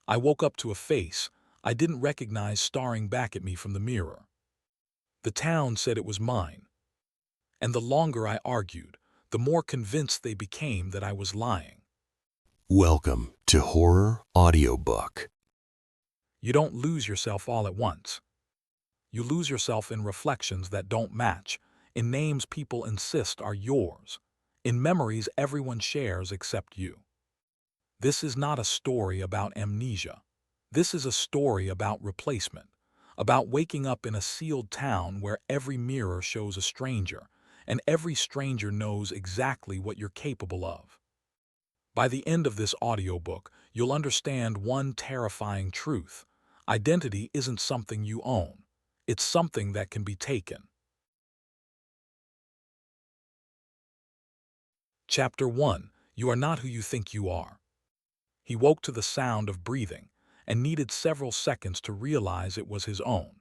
I woke up to a face I didn't recognize staring back at me from the mirror. The town said it was mine, and the longer I argued, the more convinced they became that I was lying. Welcome to Horror Audiobook. You don't lose yourself all at once. You lose yourself in reflections that don't match, in names people insist are yours, in memories everyone shares except you. This is not a story about amnesia. This is a story about replacement, about waking up in a sealed town where every mirror shows a stranger, and every stranger knows exactly what you're capable of. By the end of this audiobook, you'll understand one terrifying truth. Identity isn't something you own. It's something that can be taken. Chapter 1. You are not who you think you are. He woke to the sound of breathing and needed several seconds to realize it was his own.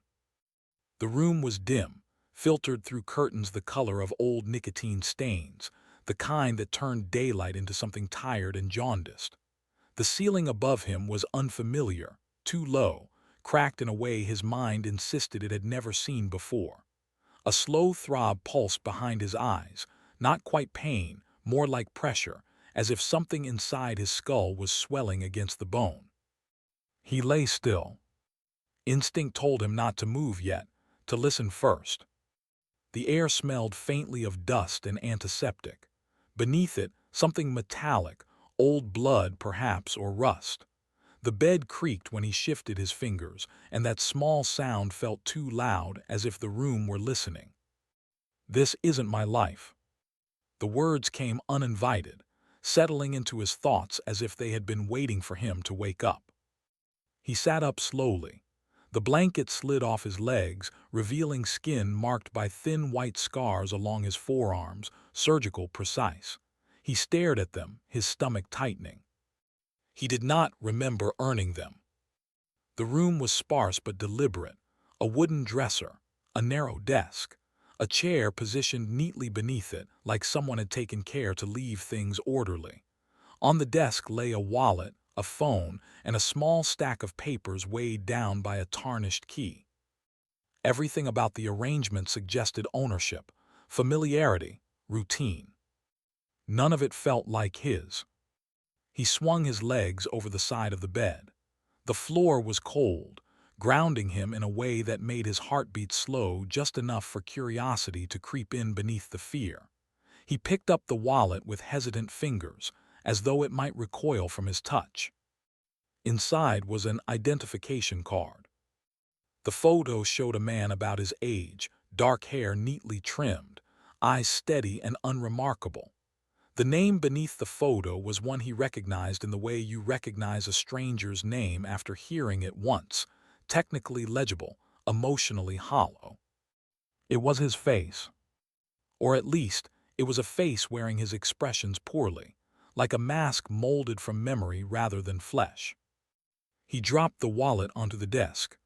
The room was dim, filtered through curtains the color of old nicotine stains, the kind that turned daylight into something tired and jaundiced. The ceiling above him was unfamiliar, too low, cracked in a way his mind insisted it had never seen before. A slow throb pulsed behind his eyes, not quite pain, more like pressure, as if something inside his skull was swelling against the bone. He lay still. Instinct told him not to move yet, to listen first. The air smelled faintly of dust and antiseptic. Beneath it, something metallic, old blood perhaps, or rust. The bed creaked when he shifted his fingers, and that small sound felt too loud, as if the room were listening. This isn't my life. The words came uninvited, settling into his thoughts as if they had been waiting for him to wake up. He sat up slowly. The blanket slid off his legs, revealing skin marked by thin white scars along his forearms, surgical precise. He stared at them, his stomach tightening. He did not remember earning them. The room was sparse but deliberate. A wooden dresser, a narrow desk, a chair positioned neatly beneath it, like someone had taken care to leave things orderly. On the desk lay a wallet, a phone, and a small stack of papers weighed down by a tarnished key. Everything about the arrangement suggested ownership, familiarity, routine. None of it felt like his. He swung his legs over the side of the bed. The floor was cold, grounding him in a way that made his heartbeat slow just enough for curiosity to creep in beneath the fear. He picked up the wallet with hesitant fingers, as though it might recoil from his touch. Inside was an identification card. The photo showed a man about his age, dark hair neatly trimmed, eyes steady and unremarkable. The name beneath the photo was one he recognized in the way you recognize a stranger's name after hearing it once, technically legible, emotionally hollow. It was his face. Or at least, it was a face wearing his expressions poorly, like a mask molded from memory rather than flesh. He dropped the wallet onto the desk.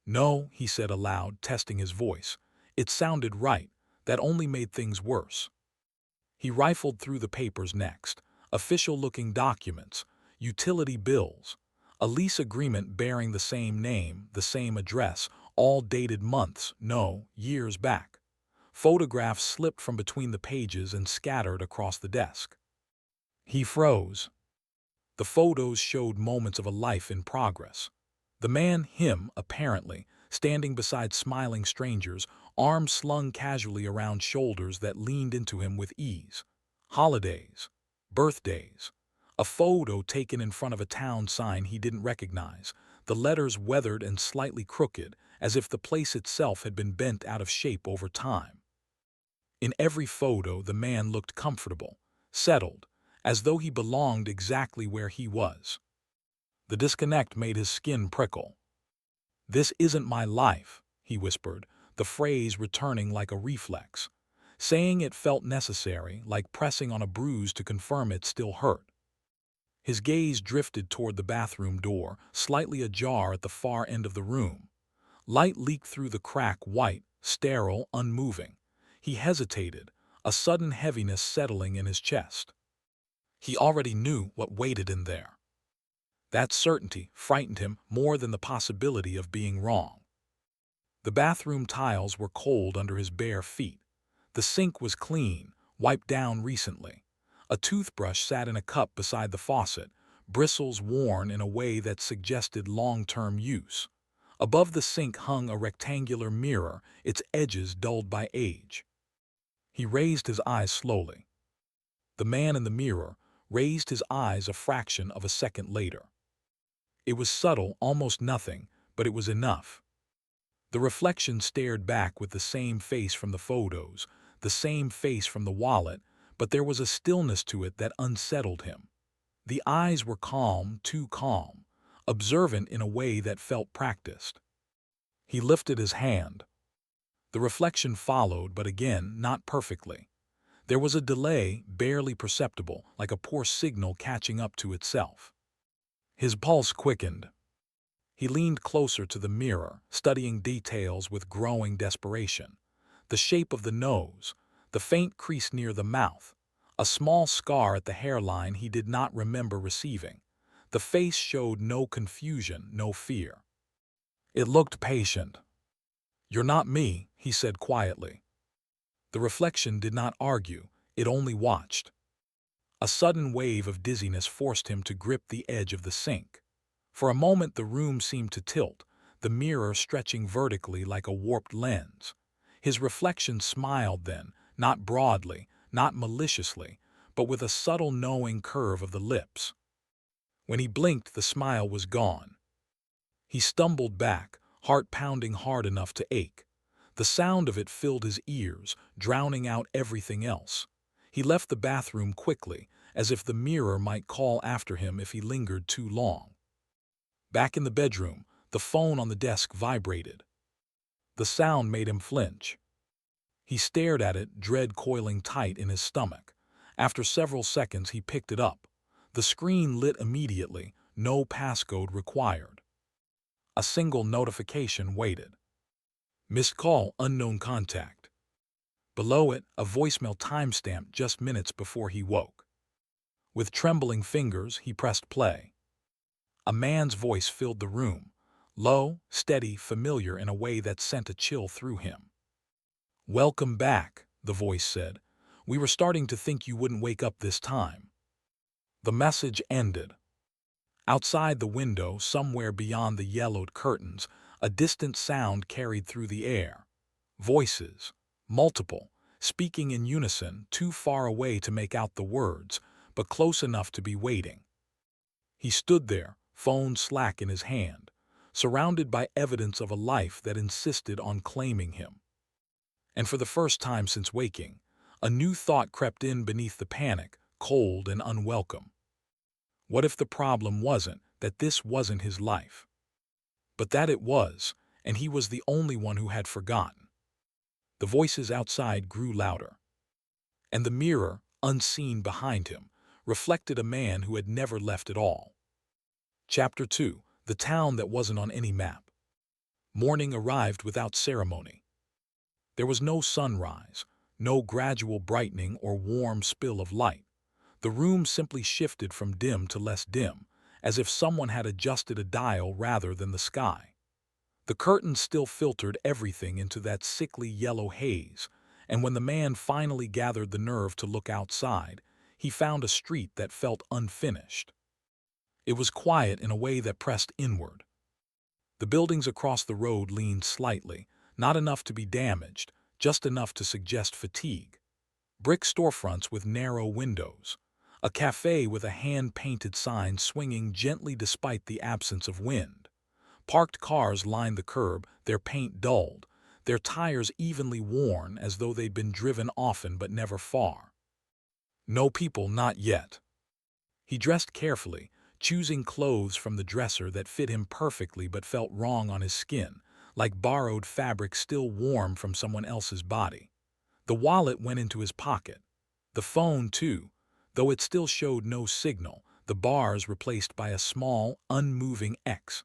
"No," he said aloud, testing his voice. It sounded right. That only made things worse. He rifled through the papers next. Official-looking documents, utility bills, a lease agreement bearing the same name, the same address, all dated months, no, years back. Photographs slipped from between the pages and scattered across the desk. He froze. The photos showed moments of a life in progress. The man, him, apparently, standing beside smiling strangers, arms slung casually around shoulders that leaned into him with ease. Holidays. Birthdays. A photo taken in front of a town sign he didn't recognize, the letters weathered and slightly crooked, as if the place itself had been bent out of shape over time. In every photo, the man looked comfortable, settled, as though he belonged exactly where he was. The disconnect made his skin prickle. "This isn't my life," he whispered, the phrase returning like a reflex. Saying it felt necessary, like pressing on a bruise to confirm it still hurt. His gaze drifted toward the bathroom door, slightly ajar at the far end of the room. Light leaked through the crack, white, sterile, unmoving. He hesitated, a sudden heaviness settling in his chest. He already knew what waited in there. That certainty frightened him more than the possibility of being wrong. The bathroom tiles were cold under his bare feet. The sink was clean, wiped down recently. A toothbrush sat in a cup beside the faucet, bristles worn in a way that suggested long-term use. Above the sink hung a rectangular mirror, its edges dulled by age. He raised his eyes slowly. The man in the mirror raised his eyes a fraction of a second later. It was subtle, almost nothing, but it was enough. The reflection stared back with the same face from the photos, the same face from the wallet, but there was a stillness to it that unsettled him. The eyes were calm, too calm, observant in a way that felt practiced. He lifted his hand. The reflection followed, but again, not perfectly. There was a delay, barely perceptible, like a poor signal catching up to itself. His pulse quickened. He leaned closer to the mirror, studying details with growing desperation. The shape of the nose, the faint crease near the mouth, a small scar at the hairline he did not remember receiving. The face showed no confusion, no fear. It looked patient. "You're not me," he said quietly. The reflection did not argue, it only watched. A sudden wave of dizziness forced him to grip the edge of the sink. For a moment the room seemed to tilt, the mirror stretching vertically like a warped lens. His reflection smiled then, not broadly, not maliciously, but with a subtle knowing curve of the lips. When he blinked, the smile was gone. He stumbled back, heart pounding hard enough to ache. The sound of it filled his ears, drowning out everything else. He left the bathroom quickly, as if the mirror might call after him if he lingered too long. Back in the bedroom, the phone on the desk vibrated. The sound made him flinch. He stared at it, dread coiling tight in his stomach. After several seconds, he picked it up. The screen lit immediately, no passcode required. A single notification waited. Missed call, unknown contact. Below it, a voicemail timestamped just minutes before he woke. With trembling fingers, he pressed play. A man's voice filled the room, low, steady, familiar in a way that sent a chill through him. "Welcome back," the voice said. "We were starting to think you wouldn't wake up this time." The message ended. Outside the window, somewhere beyond the yellowed curtains, a distant sound carried through the air. Voices, multiple, speaking in unison, too far away to make out the words, but close enough to be waiting. He stood there, phone slack in his hand, surrounded by evidence of a life that insisted on claiming him. And for the first time since waking, a new thought crept in beneath the panic, cold and unwelcome. What if the problem wasn't that this wasn't his life, but that it was, and he was the only one who had forgotten? The voices outside grew louder, and the mirror, unseen behind him, reflected a man who had never left at all. Chapter 2: The Town That Wasn't on Any Map. Morning arrived without ceremony. There was no sunrise, no gradual brightening or warm spill of light. The room simply shifted from dim to less dim, as if someone had adjusted a dial rather than the sky. The curtains still filtered everything into that sickly yellow haze, and when the man finally gathered the nerve to look outside, he found a street that felt unfinished. It was quiet in a way that pressed inward. The buildings across the road leaned slightly, not enough to be damaged, just enough to suggest fatigue. Brick storefronts with narrow windows. A cafe with a hand-painted sign swinging gently despite the absence of wind. Parked cars lined the curb, their paint dulled, their tires evenly worn as though they'd been driven often but never far. No people, not yet. He dressed carefully, choosing clothes from the dresser that fit him perfectly but felt wrong on his skin, like borrowed fabric still warm from someone else's body. The wallet went into his pocket. The phone, too, though it still showed no signal, the bars replaced by a small, unmoving X.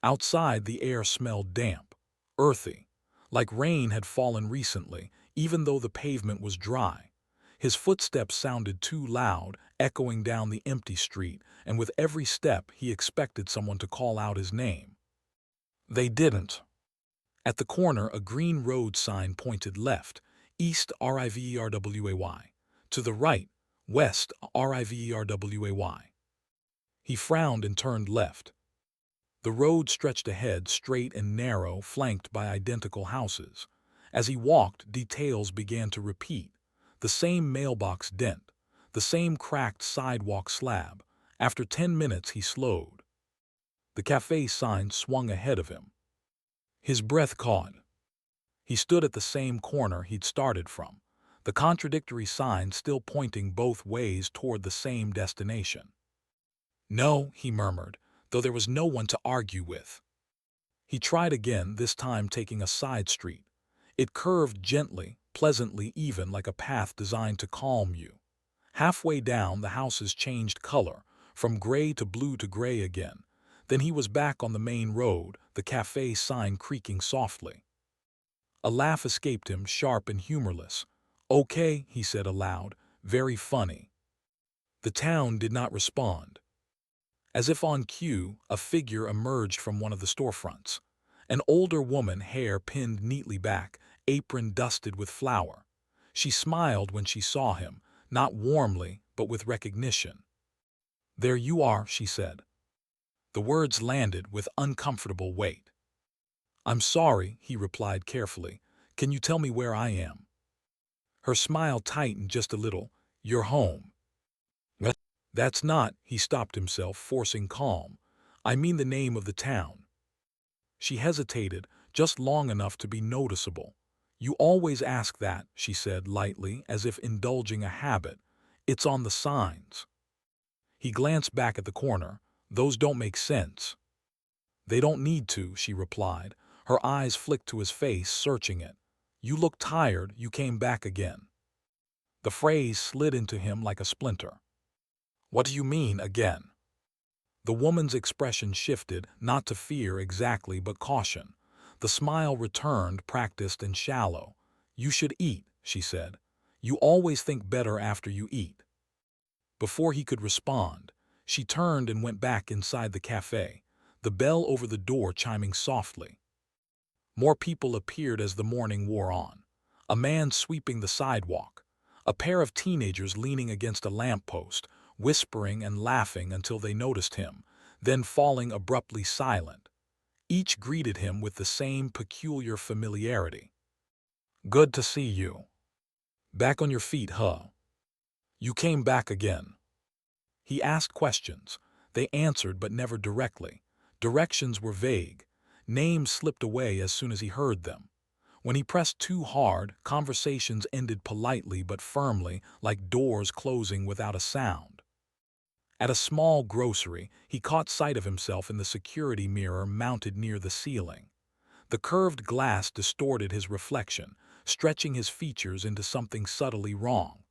Outside, the air smelled damp, earthy, like rain had fallen recently, even though the pavement was dry. His footsteps sounded too loud, echoing down the empty street, and with every step he expected someone to call out his name. They didn't. At the corner, a green road sign pointed left, east Riverway, to the right, west Riverway. He frowned and turned left. The road stretched ahead, straight and narrow, flanked by identical houses. As he walked, details began to repeat. The same mailbox dent, the same cracked sidewalk slab. After 10 minutes, he slowed. The cafe sign swung ahead of him. His breath caught. He stood at the same corner he'd started from, the contradictory sign still pointing both ways toward the same destination. No, he murmured, though there was no one to argue with. He tried again, this time taking a side street. It curved gently, pleasantly even, like a path designed to calm you. Halfway down, the houses changed color, from gray to blue to gray again. Then he was back on the main road, the cafe sign creaking softly. A laugh escaped him, sharp and humorless. "Okay," he said aloud, "very funny." The town did not respond. As if on cue, a figure emerged from one of the storefronts. An older woman, hair pinned neatly back, apron dusted with flour. She smiled when she saw him, not warmly, but with recognition. "There you are," she said. The words landed with uncomfortable weight. "I'm sorry," he replied carefully. "Can you tell me where I am?" Her smile tightened just a little. "You're home." "That's not," he stopped himself, forcing calm. "I mean the name of the town." She hesitated, just long enough to be noticeable. "You always ask that," she said lightly, as if indulging a habit. "It's on the signs." He glanced back at the corner. "Those don't make sense." "They don't need to," she replied. Her eyes flicked to his face, searching it. "You look tired. You came back again." The phrase slid into him like a splinter. "What do you mean, again?" The woman's expression shifted, not to fear exactly, but caution. The smile returned, practiced and shallow. "You should eat," she said. "You always think better after you eat." Before he could respond, she turned and went back inside the cafe, the bell over the door chiming softly. More people appeared as the morning wore on. A man sweeping the sidewalk, a pair of teenagers leaning against a lamppost, whispering and laughing until they noticed him, then falling abruptly silent. Each greeted him with the same peculiar familiarity. "Good to see you. Back on your feet, huh? You came back again." He asked questions. They answered, but never directly. Directions were vague. Names slipped away as soon as he heard them. When he pressed too hard, conversations ended politely but firmly, like doors closing without a sound. At a small grocery, he caught sight of himself in the security mirror mounted near the ceiling. The curved glass distorted his reflection, stretching his features into something subtly wrong.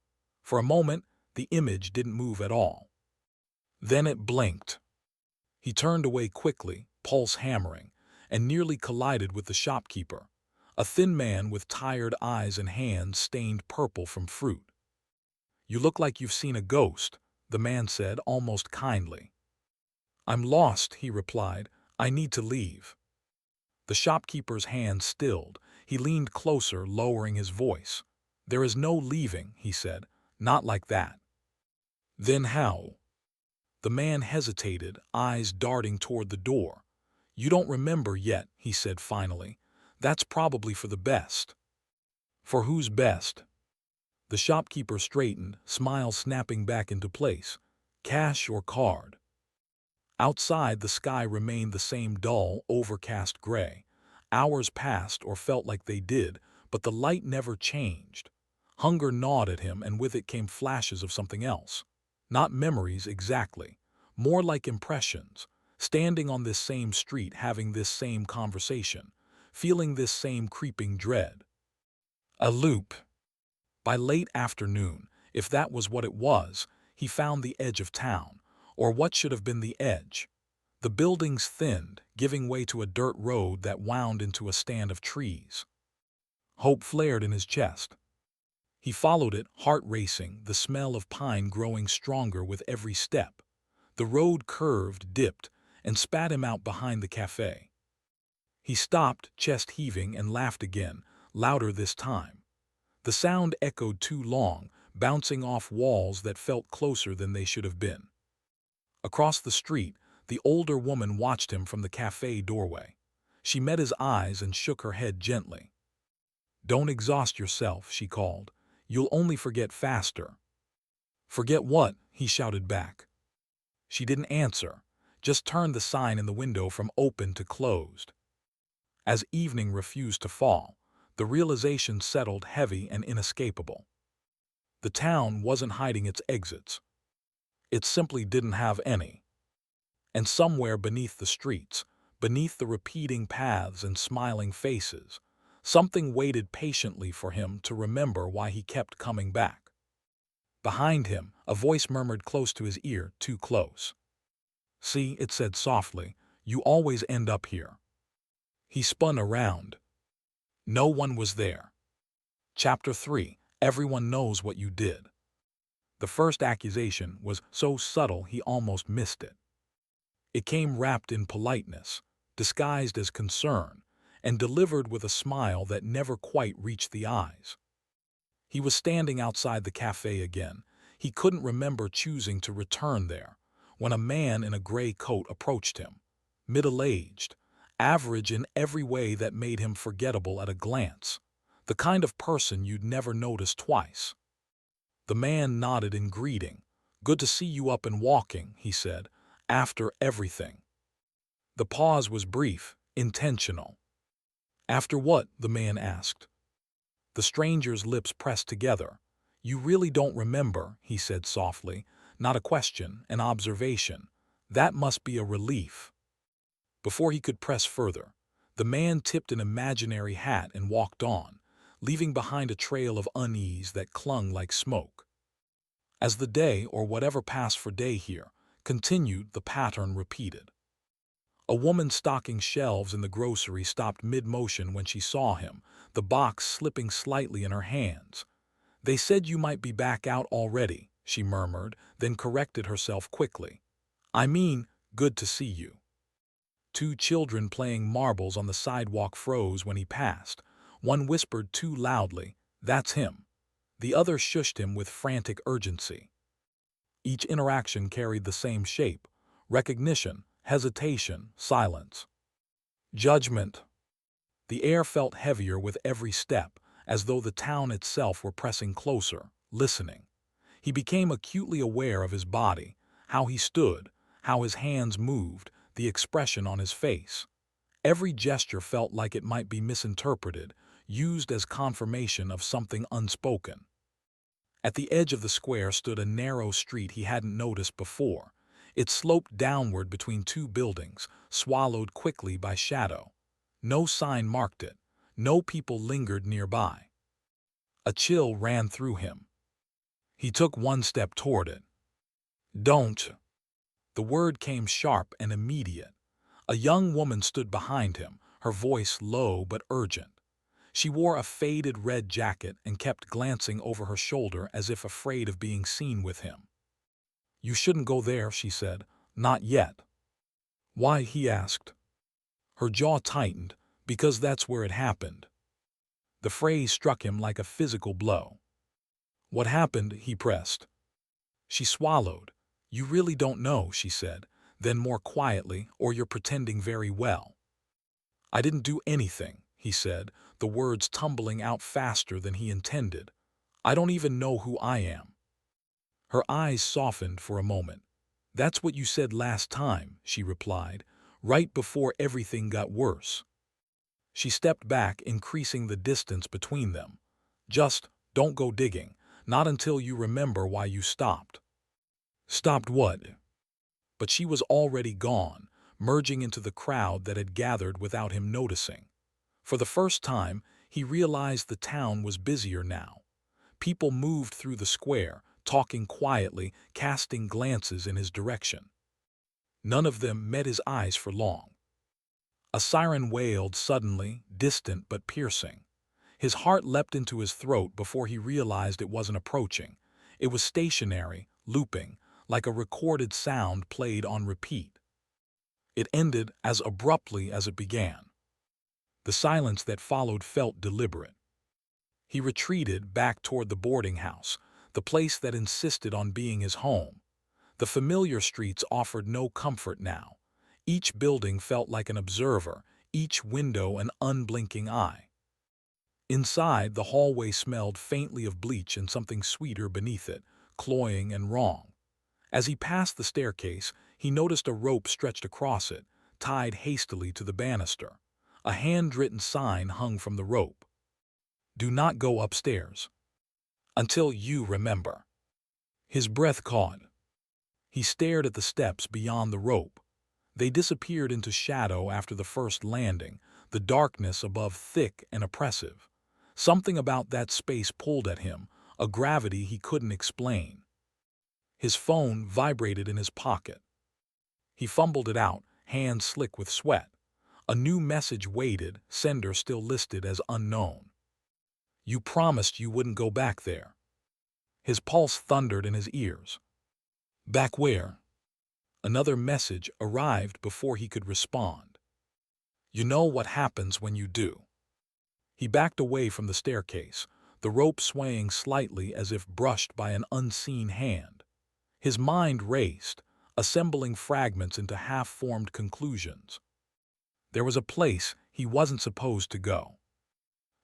For a moment, the image didn't move at all. Then it blinked. He turned away quickly, pulse hammering, and nearly collided with the shopkeeper, a thin man with tired eyes and hands stained purple from fruit. "You look like you've seen a ghost," the man said, almost kindly. "I'm lost," he replied. "I need to leave." The shopkeeper's hand stilled. He leaned closer, lowering his voice. "There is no leaving," he said. "Not like that." "Then how?" The man hesitated, eyes darting toward the door. "You don't remember yet," he said finally. "That's probably for the best." "For whose best?" The shopkeeper straightened, smile snapping back into place. "Cash or card?" Outside, the sky remained the same dull, overcast gray. Hours passed, or felt like they did, but the light never changed. Hunger gnawed at him, and with it came flashes of something else. Not memories exactly, more like impressions. Standing on this same street, having this same conversation, feeling this same creeping dread. A loop. By late afternoon, if that was what it was, he found the edge of town, or what should have been the edge. The buildings thinned, giving way to a dirt road that wound into a stand of trees. Hope flared in his chest. He followed it, heart racing, the smell of pine growing stronger with every step. The road curved, dipped, and spat him out behind the cafe. He stopped, chest heaving, and laughed again, louder this time. The sound echoed too long, bouncing off walls that felt closer than they should have been. Across the street, the older woman watched him from the cafe doorway. She met his eyes and shook her head gently. "Don't exhaust yourself," she called. "You'll only forget faster." "Forget what?" he shouted back. She didn't answer, just turned the sign in the window from open to closed. As evening refused to fall, the realization settled heavy and inescapable. The town wasn't hiding its exits. It simply didn't have any. And somewhere beneath the streets, beneath the repeating paths and smiling faces, something waited patiently for him to remember why he kept coming back. Behind him, a voice murmured close to his ear, too close. "See," it said softly, "you always end up here." He spun around. No one was there. Chapter 3. Everyone knows what you did. The first accusation was so subtle he almost missed it. It came wrapped in politeness, disguised as concern, and delivered with a smile that never quite reached the eyes. He was standing outside the cafe again. He couldn't remember choosing to return there, when a man in a gray coat approached him, middle-aged, average in every way that made him forgettable at a glance, the kind of person you'd never notice twice. The man nodded in greeting. "Good to see you up and walking," he said, "after everything." The pause was brief, intentional. "After what?" the man asked. The stranger's lips pressed together. "You really don't remember," he said softly. "Not a question, an observation. That must be a relief." Before he could press further, the man tipped an imaginary hat and walked on, leaving behind a trail of unease that clung like smoke. As the day, or whatever passed for day here, continued, the pattern repeated. A woman stocking shelves in the grocery stopped mid-motion when she saw him, the box slipping slightly in her hands. "They said you might be back out already," she murmured, then corrected herself quickly. "I mean, good to see you." Two children playing marbles on the sidewalk froze when he passed. One whispered too loudly, "That's him." The other shushed him with frantic urgency. Each interaction carried the same shape: recognition, hesitation, silence. Judgment. The air felt heavier with every step, as though the town itself were pressing closer, listening. He became acutely aware of his body, how he stood, how his hands moved, the expression on his face. Every gesture felt like it might be misinterpreted, used as confirmation of something unspoken. At the edge of the square stood a narrow street he hadn't noticed before. It sloped downward between two buildings, swallowed quickly by shadow. No sign marked it. No people lingered nearby. A chill ran through him. He took one step toward it. "Don't." The word came sharp and immediate. A young woman stood behind him, her voice low but urgent. She wore a faded red jacket and kept glancing over her shoulder as if afraid of being seen with him. "You shouldn't go there," she said. "Not yet." "Why?" he asked. Her jaw tightened. "Because that's where it happened." The phrase struck him like a physical blow. "What happened?" he pressed. She swallowed. "You really don't know," she said, then more quietly, "or you're pretending very well." "I didn't do anything," he said, the words tumbling out faster than he intended. "I don't even know who I am." Her eyes softened for a moment. "That's what you said last time," she replied, "right before everything got worse." She stepped back, increasing the distance between them. "Just don't go digging, not until you remember why you stopped." "Stopped what?" But she was already gone, merging into the crowd that had gathered without him noticing. For the first time, he realized the town was busier now. People moved through the square, talking quietly, casting glances in his direction. None of them met his eyes for long. A siren wailed suddenly, distant but piercing. His heart leapt into his throat before he realized it wasn't approaching. It was stationary, looping, like a recorded sound played on repeat. It ended as abruptly as it began. The silence that followed felt deliberate. He retreated back toward the boarding house, the place that insisted on being his home. The familiar streets offered no comfort now. Each building felt like an observer, each window an unblinking eye. Inside, the hallway smelled faintly of bleach and something sweeter beneath it, cloying and wrong. As he passed the staircase, he noticed a rope stretched across it, tied hastily to the banister. A handwritten sign hung from the rope. "Do not go upstairs. Until you remember." His breath caught. He stared at the steps beyond the rope. They disappeared into shadow after the first landing, the darkness above thick and oppressive. Something about that space pulled at him, a gravity he couldn't explain. His phone vibrated in his pocket. He fumbled it out, hands slick with sweat. A new message waited, sender still listed as unknown. "You promised you wouldn't go back there." His pulse thundered in his ears. "Back where?" Another message arrived before he could respond. "You know what happens when you do." He backed away from the staircase, the rope swaying slightly as if brushed by an unseen hand. His mind raced, assembling fragments into half-formed conclusions. There was a place he wasn't supposed to go.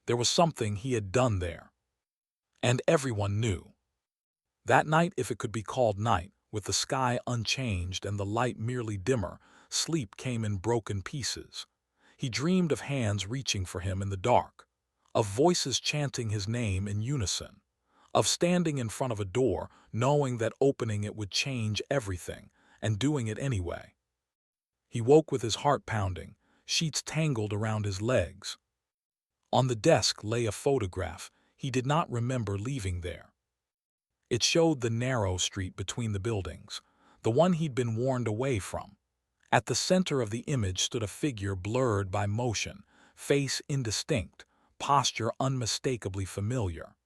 There was something he had done there. And everyone knew. That night, if it could be called night, with the sky unchanged and the light merely dimmer, sleep came in broken pieces. He dreamed of hands reaching for him in the dark, of voices chanting his name in unison, of standing in front of a door, knowing that opening it would change everything, and doing it anyway. He woke with his heart pounding, sheets tangled around his legs. On the desk lay a photograph he did not remember leaving there. It showed the narrow street between the buildings, the one he'd been warned away from. At the center of the image stood a figure blurred by motion, face indistinct, posture unmistakably familiar.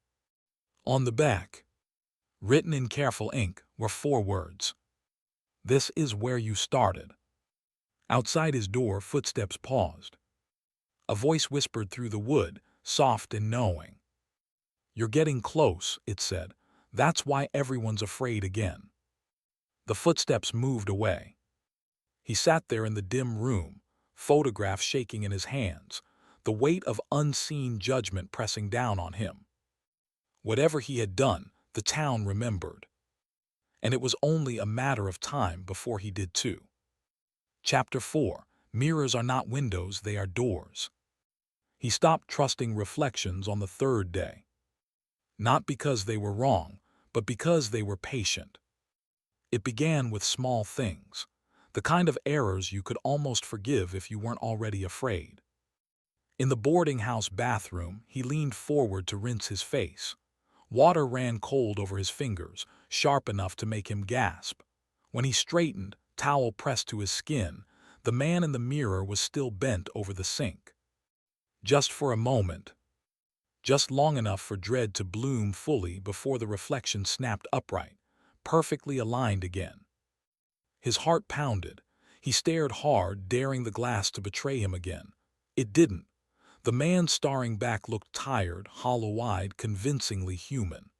On the back, written in careful ink, were 4 words. "This is where you started." Outside his door, footsteps paused. A voice whispered through the wood, soft and knowing. "You're getting close," it said. "That's why everyone's afraid again." The footsteps moved away. He sat there in the dim room, photograph shaking in his hands, the weight of unseen judgment pressing down on him. Whatever he had done, the town remembered. And it was only a matter of time before he did too. Chapter 4. Mirrors are not windows, they are doors. He stopped trusting reflections on the 3rd day. Not because they were wrong, but because they were patient. It began with small things, the kind of errors you could almost forgive if you weren't already afraid. In the boarding house bathroom, he leaned forward to rinse his face. Water ran cold over his fingers, sharp enough to make him gasp. When he straightened, towel pressed to his skin, the man in the mirror was still bent over the sink. Just for a moment. Just long enough for dread to bloom fully before the reflection snapped upright, perfectly aligned again. His heart pounded. He stared hard, daring the glass to betray him again. It didn't. The man staring back looked tired, hollow-eyed, convincingly human.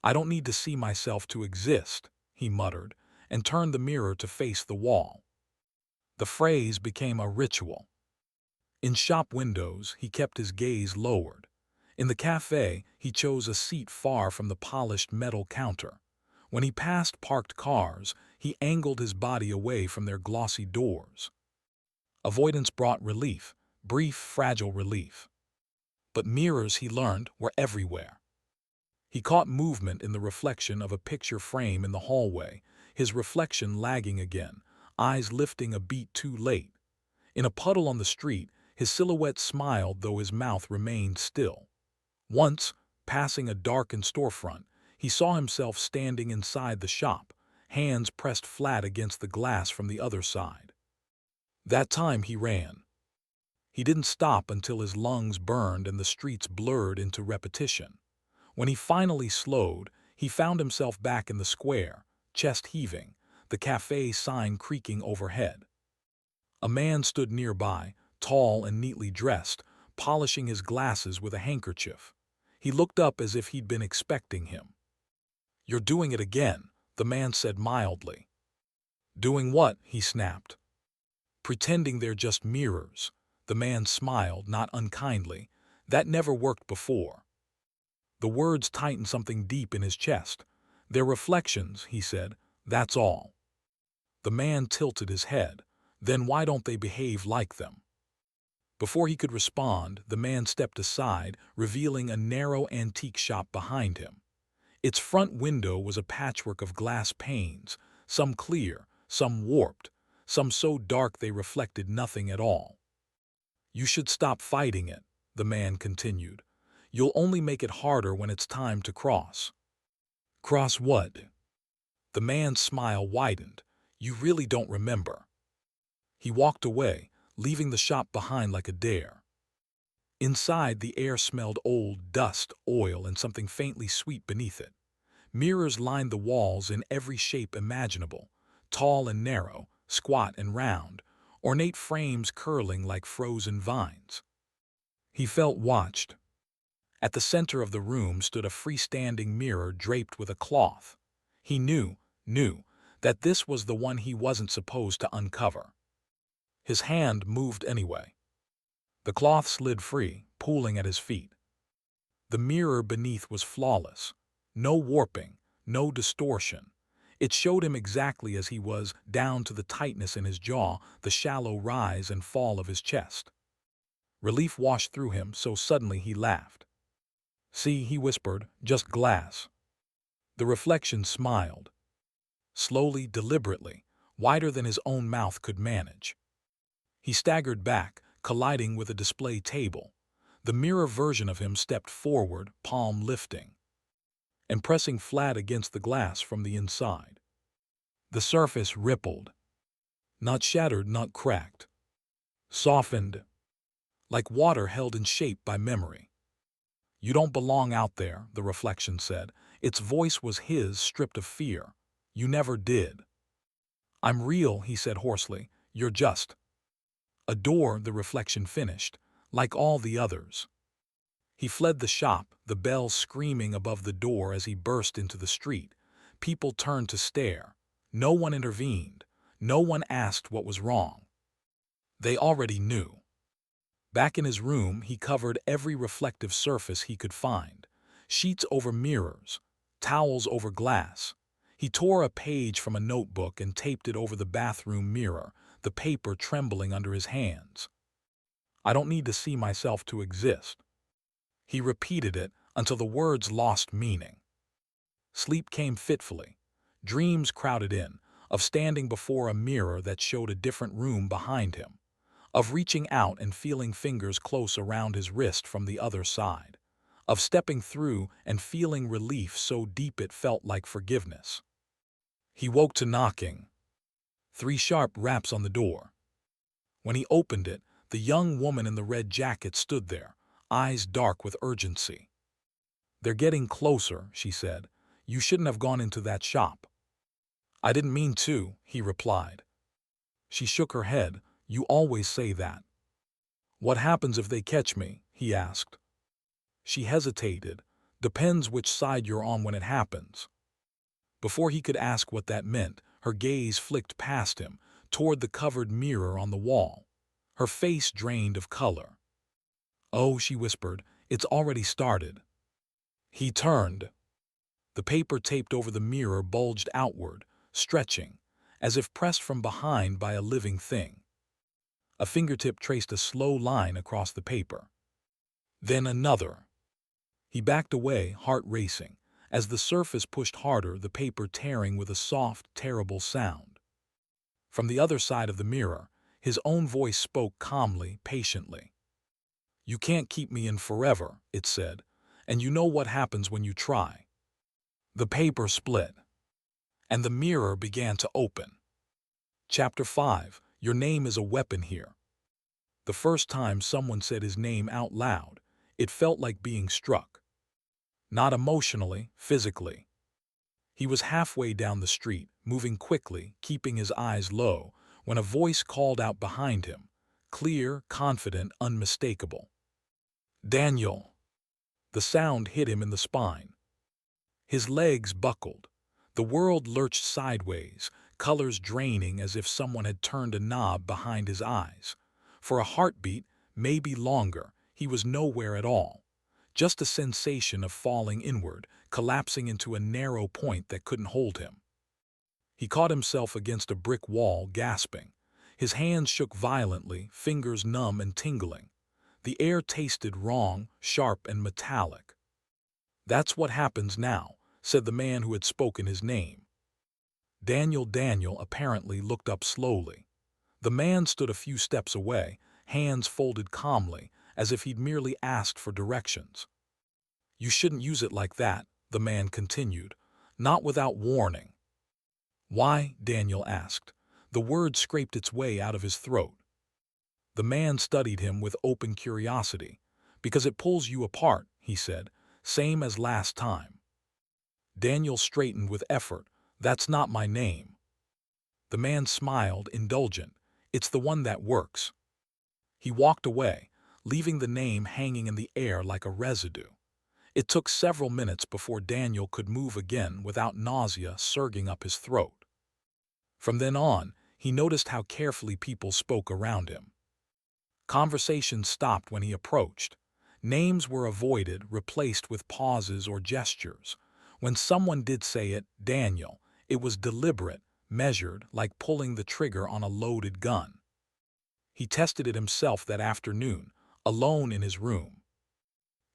"I don't need to see myself to exist," he muttered, and turned the mirror to face the wall. The phrase became a ritual. In shop windows, he kept his gaze lowered. In the cafe, he chose a seat far from the polished metal counter. When he passed parked cars, he angled his body away from their glossy doors. Avoidance brought relief, brief, fragile relief. But mirrors, he learned, were everywhere. He caught movement in the reflection of a picture frame in the hallway, his reflection lagging again, eyes lifting a beat too late. In a puddle on the street, his silhouette smiled though his mouth remained still. Once, passing a darkened storefront, he saw himself standing inside the shop, hands pressed flat against the glass from the other side. That time he ran. He didn't stop until his lungs burned and the streets blurred into repetition. When he finally slowed, he found himself back in the square, chest heaving, the cafe sign creaking overhead. A man stood nearby, tall and neatly dressed, polishing his glasses with a handkerchief. He looked up as if he'd been expecting him. "You're doing it again," the man said mildly. "Doing what?" he snapped. "Pretending they're just mirrors." The man smiled, not unkindly. "That never worked before." The words tightened something deep in his chest. "They're reflections," he said. "That's all." The man tilted his head. "Then why don't they behave like them?" Before he could respond, the man stepped aside, revealing a narrow antique shop behind him. Its front window was a patchwork of glass panes, some clear, some warped, some so dark they reflected nothing at all. "You should stop fighting it," the man continued. "You'll only make it harder when it's time to cross." "Cross what?" The man's smile widened. "You really don't remember." He walked away, leaving the shop behind like a dare. Inside, the air smelled old, dust, oil, and something faintly sweet beneath it. Mirrors lined the walls in every shape imaginable, tall and narrow, squat and round, ornate frames curling like frozen vines. He felt watched. At the center of the room stood a freestanding mirror draped with a cloth. He knew that this was the one he wasn't supposed to uncover. His hand moved anyway. The cloth slid free, pooling at his feet. The mirror beneath was flawless. No warping, no distortion. It showed him exactly as he was, down to the tightness in his jaw, the shallow rise and fall of his chest. Relief washed through him, so suddenly he laughed. "See," he whispered, "just glass." The reflection smiled. Slowly, deliberately, wider than his own mouth could manage. He staggered back, colliding with a display table. The mirror version of him stepped forward, palm lifting, and pressing flat against the glass from the inside. The surface rippled. Not shattered, not cracked. Softened, like water held in shape by memory. "You don't belong out there," the reflection said. Its voice was his, stripped of fear. "You never did." "I'm real," he said hoarsely. "You're just." "A door," the reflection finished, "like all the others." He fled the shop, the bell screaming above the door as he burst into the street. People turned to stare. No one intervened. No one asked what was wrong. They already knew. Back in his room, he covered every reflective surface he could find. Sheets over mirrors, towels over glass. He tore a page from a notebook and taped it over the bathroom mirror, the paper trembling under his hands. "I don't need to see myself to exist." He repeated it until the words lost meaning. Sleep came fitfully. Dreams crowded in, of standing before a mirror that showed a different room behind him, of reaching out and feeling fingers close around his wrist from the other side, of stepping through and feeling relief so deep it felt like forgiveness. He woke to knocking. 3 sharp raps on the door. When he opened it, the young woman in the red jacket stood there, eyes dark with urgency. "They're getting closer," she said. "You shouldn't have gone into that shop." "I didn't mean to," he replied. She shook her head. "You always say that." "What happens if they catch me?" he asked. She hesitated. "Depends which side you're on when it happens." Before he could ask what that meant, her gaze flicked past him, toward the covered mirror on the wall. Her face drained of color. "Oh," she whispered, "it's already started." He turned. The paper taped over the mirror bulged outward, stretching, as if pressed from behind by a living thing. A fingertip traced a slow line across the paper. Then another. He backed away, heart racing, as the surface pushed harder, the paper tearing with a soft, terrible sound. From the other side of the mirror, his own voice spoke calmly, patiently. "You can't keep me in forever," it said, "and you know what happens when you try." The paper split, and the mirror began to open. Chapter 5. Your name is a weapon here. The first time someone said his name out loud, it felt like being struck. Not emotionally, physically. He was halfway down the street, moving quickly, keeping his eyes low, when a voice called out behind him, clear, confident, unmistakable. "Daniel!" The sound hit him in the spine. His legs buckled. The world lurched sideways, colors draining as if someone had turned a knob behind his eyes. For a heartbeat, maybe longer, he was nowhere at all. Just a sensation of falling inward, collapsing into a narrow point that couldn't hold him. He caught himself against a brick wall, gasping. His hands shook violently, fingers numb and tingling. The air tasted wrong, sharp and metallic. "That's what happens now," said the man who had spoken his name. Daniel apparently looked up slowly. The man stood a few steps away, hands folded calmly, as if he'd merely asked for directions. "You shouldn't use it like that," the man continued, "not without warning." "Why?" Daniel asked. The word scraped its way out of his throat. The man studied him with open curiosity. "Because it pulls you apart," he said, "same as last time." Daniel straightened with effort. "That's not my name." The man smiled, indulgent. "It's the one that works." He walked away, leaving the name hanging in the air like a residue. It took several minutes before Daniel could move again without nausea surging up his throat. From then on, he noticed how carefully people spoke around him. Conversations stopped when he approached. Names were avoided, replaced with pauses or gestures. When someone did say it, Daniel, it was deliberate, measured, like pulling the trigger on a loaded gun. He tested it himself that afternoon, alone in his room.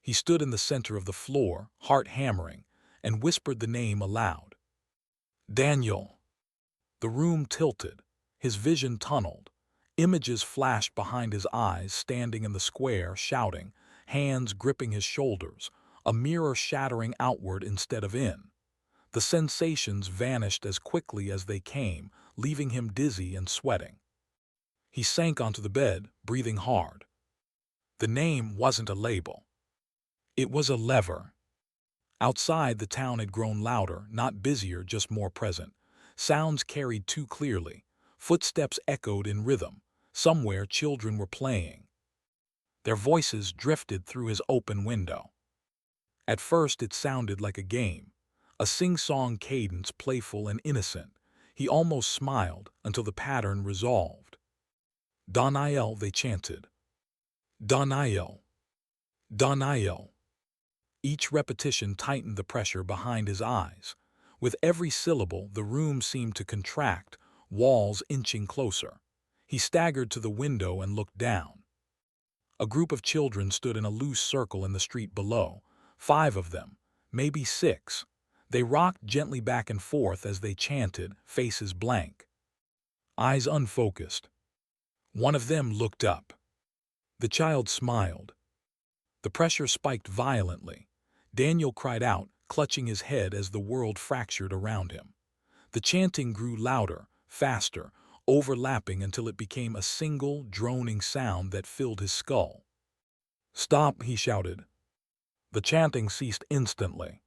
He stood in the center of the floor, heart hammering, and whispered the name aloud. "Daniel." The room tilted. His vision tunneled. Images flashed behind his eyes, standing in the square, shouting, hands gripping his shoulders, a mirror shattering outward instead of in. The sensations vanished as quickly as they came, leaving him dizzy and sweating. He sank onto the bed, breathing hard. The name wasn't a label. It was a lever. Outside, the town had grown louder, not busier, just more present. Sounds carried too clearly. Footsteps echoed in rhythm. Somewhere children were playing. Their voices drifted through his open window. At first it sounded like a game, a sing-song cadence, playful and innocent. He almost smiled until the pattern resolved. "Daniel," they chanted. "Daniel. Daniel." Each repetition tightened the pressure behind his eyes. With every syllable, the room seemed to contract, walls inching closer. He staggered to the window and looked down. A group of children stood in a loose circle in the street below. 5 of them, maybe 6. They rocked gently back and forth as they chanted, faces blank, eyes unfocused. One of them looked up. The child smiled. The pressure spiked violently. Daniel cried out, clutching his head as the world fractured around him. The chanting grew louder, faster, overlapping until it became a single, droning sound that filled his skull. "Stop," he shouted. The chanting ceased instantly.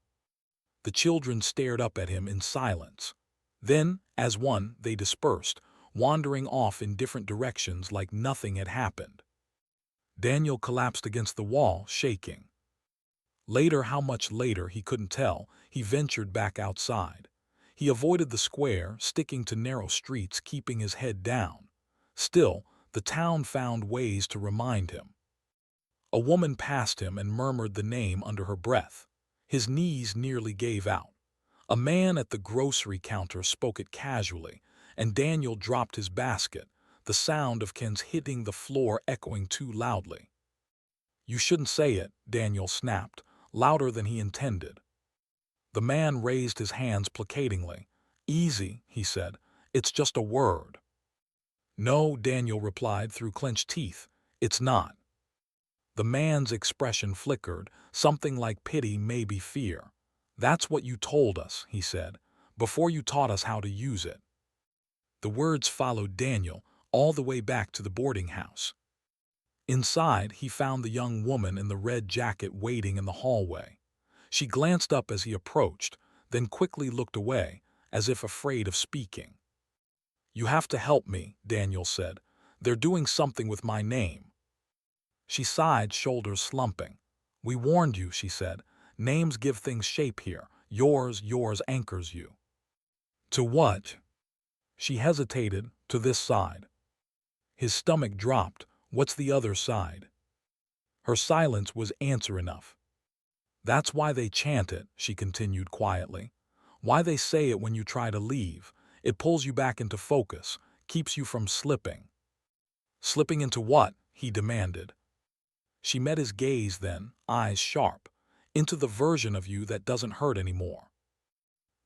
The children stared up at him in silence. Then, as one, they dispersed, wandering off in different directions like nothing had happened. Daniel collapsed against the wall, shaking. Later, how much later, he couldn't tell, he ventured back outside. He avoided the square, sticking to narrow streets, keeping his head down. Still, the town found ways to remind him. A woman passed him and murmured the name under her breath. His knees nearly gave out. A man at the grocery counter spoke it casually, and Daniel dropped his basket, the sound of cans hitting the floor echoing too loudly. "You shouldn't say it," Daniel snapped, louder than he intended. The man raised his hands placatingly. "Easy," he said. "It's just a word." "No," Daniel replied through clenched teeth. "It's not." The man's expression flickered, something like pity, maybe fear. "That's what you told us," he said, "before you taught us how to use it." The words followed Daniel all the way back to the boarding house. Inside, he found the young woman in the red jacket waiting in the hallway. She glanced up as he approached, then quickly looked away, as if afraid of speaking. "You have to help me," Daniel said. "They're doing something with my name." She sighed, shoulders slumping. "We warned you," she said. "Names give things shape here. Yours anchors you." "To what?" She hesitated. "To this side." His stomach dropped. "What's the other side?" Her silence was answer enough. "That's why they chant it," she continued quietly. "Why they say it when you try to leave. It pulls you back into focus, keeps you from slipping." "Slipping into what?" he demanded. She met his gaze then, eyes sharp. "Into the version of you that doesn't hurt anymore."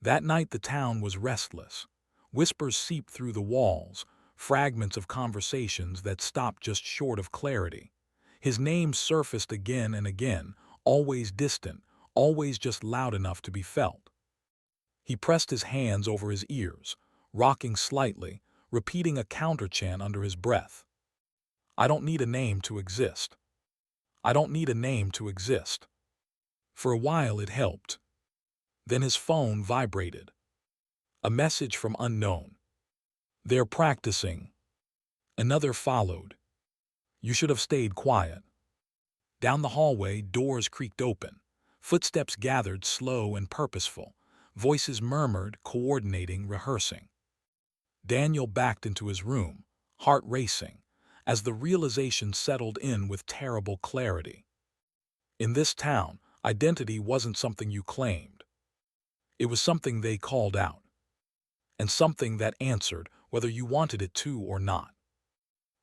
That night the town was restless. Whispers seeped through the walls, fragments of conversations that stopped just short of clarity. His name surfaced again and again, always distant, always just loud enough to be felt. He pressed his hands over his ears, rocking slightly, repeating a counterchant under his breath. "I don't need a name to exist. I don't need a name to exist." For a while it helped. Then his phone vibrated. A message from unknown. "They're practicing." Another followed. "You should have stayed quiet." Down the hallway, doors creaked open. Footsteps gathered, slow and purposeful. Voices murmured, coordinating, rehearsing. Daniel backed into his room, heart racing, as the realization settled in with terrible clarity. In this town, identity wasn't something you claimed. It was something they called out. And something that answered, whether you wanted it to or not.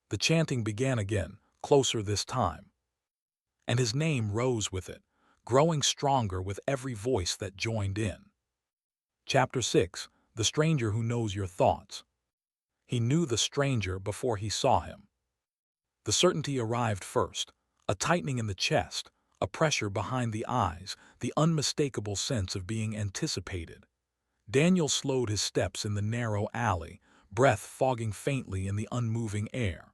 The chanting began again, closer this time. And his name rose with it, growing stronger with every voice that joined in. Chapter 6. The Stranger Who Knows Your Thoughts. He knew the stranger before he saw him. The certainty arrived first, a tightening in the chest, a pressure behind the eyes, the unmistakable sense of being anticipated. Daniel slowed his steps in the narrow alley, breath fogging faintly in the unmoving air.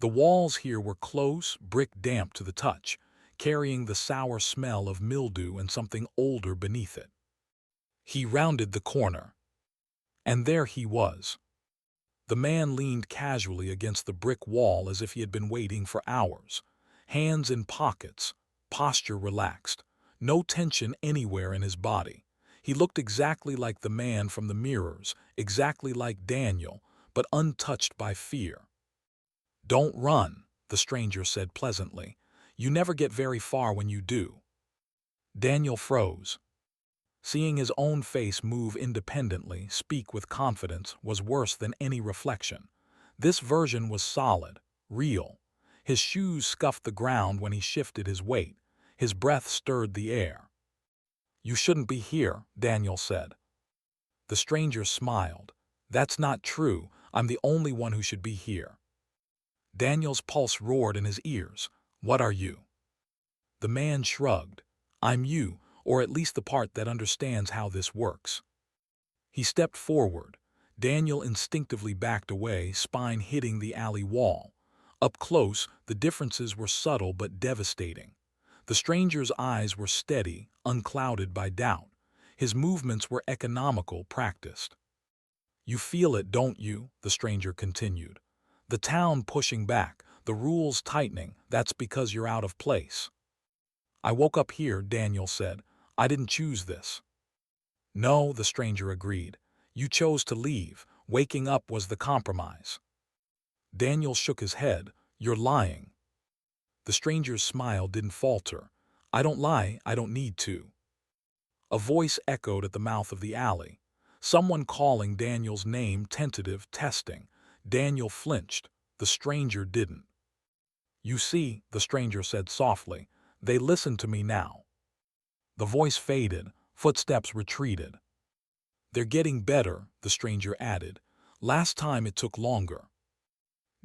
The walls here were close, brick damp to the touch, carrying the sour smell of mildew and something older beneath it. He rounded the corner. And there he was. The man leaned casually against the brick wall as if he had been waiting for hours. Hands in pockets, posture relaxed, no tension anywhere in his body. He looked exactly like the man from the mirrors, exactly like Daniel, but untouched by fear. "Don't run," the stranger said pleasantly. "You never get very far when you do." Daniel froze. Seeing his own face move independently, speak with confidence, was worse than any reflection. This version was solid, real. His shoes scuffed the ground when he shifted his weight. His breath stirred the air. "You shouldn't be here," Daniel said. The stranger smiled. "That's not true. I'm the only one who should be here." Daniel's pulse roared in his ears. "What are you?" The man shrugged. "I'm you, or at least the part that understands how this works." He stepped forward. Daniel instinctively backed away, spine hitting the alley wall. Up close, the differences were subtle but devastating. The stranger's eyes were steady, unclouded by doubt. His movements were economical, practiced. "You feel it, don't you?" the stranger continued. "The town pushing back, the rules tightening, that's because you're out of place." "I woke up here," Daniel said. "I didn't choose this." "No," the stranger agreed. "You chose to leave. Waking up was the compromise." Daniel shook his head. "You're lying." The stranger's smile didn't falter. "I don't lie, I don't need to." A voice echoed at the mouth of the alley. Someone calling Daniel's name, tentative, testing. Daniel flinched. The stranger didn't. "You see," the stranger said softly, "they listen to me now." The voice faded. Footsteps retreated. "They're getting better," the stranger added. "Last time it took longer."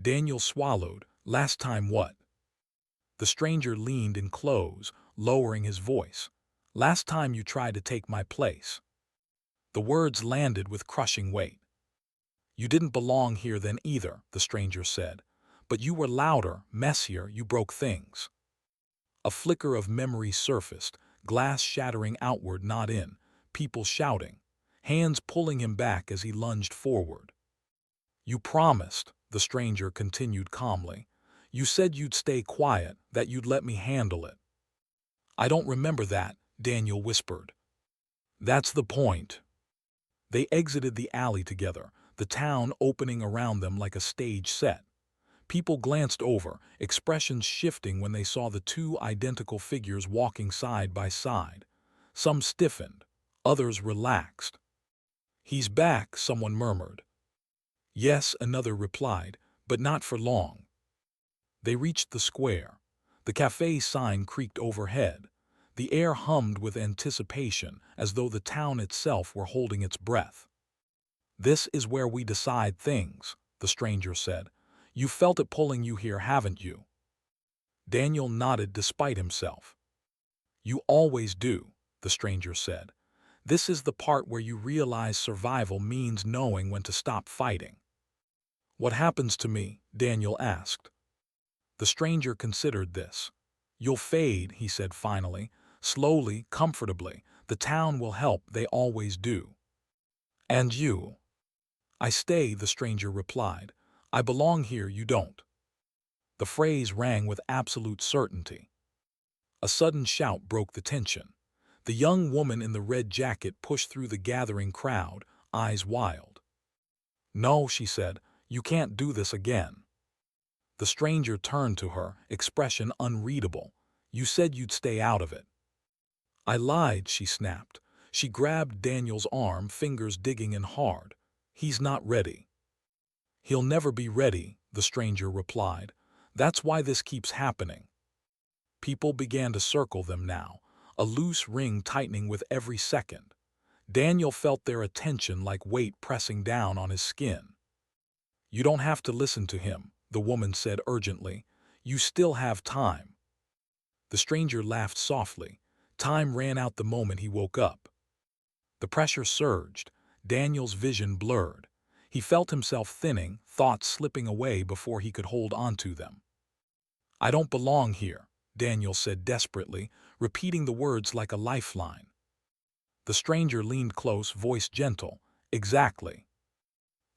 Daniel swallowed. "Last time what?" The stranger leaned in close, lowering his voice. "Last time you tried to take my place." The words landed with crushing weight. "You didn't belong here then either," the stranger said. But you were louder, messier, you broke things. A flicker of memory surfaced, glass shattering outward, not in, people shouting, hands pulling him back as he lunged forward. You promised, the stranger continued calmly. You said you'd stay quiet, that you'd let me handle it. I don't remember that, Daniel whispered. That's the point. They exited the alley together, the town opening around them like a stage set. People glanced over, expressions shifting when they saw the two identical figures walking side by side. Some stiffened, others relaxed. He's back, someone murmured. Yes, another replied, but not for long. They reached the square. The cafe sign creaked overhead. The air hummed with anticipation, as though the town itself were holding its breath. This is where we decide things, the stranger said. You felt it pulling you here, haven't you? Daniel nodded despite himself. You always do, the stranger said. This is the part where you realize survival means knowing when to stop fighting. What happens to me? Daniel asked. The stranger considered this. You'll fade, he said finally, slowly, comfortably. The town will help, they always do. And you? I stay, the stranger replied. I belong here, you don't. The phrase rang with absolute certainty. A sudden shout broke the tension. The young woman in the red jacket pushed through the gathering crowd, eyes wild. No, she said, you can't do this again. The stranger turned to her, expression unreadable. You said you'd stay out of it. I lied, she snapped. She grabbed Daniel's arm, fingers digging in hard. He's not ready. He'll never be ready, the stranger replied. That's why this keeps happening. People began to circle them now, a loose ring tightening with every second. Daniel felt their attention like weight pressing down on his skin. You don't have to listen to him, the woman said urgently. You still have time. The stranger laughed softly. Time ran out the moment he woke up. The pressure surged. Daniel's vision blurred. He felt himself thinning, thoughts slipping away before he could hold onto them. I don't belong here, Daniel said desperately, repeating the words like a lifeline. The stranger leaned close, voice gentle. Exactly.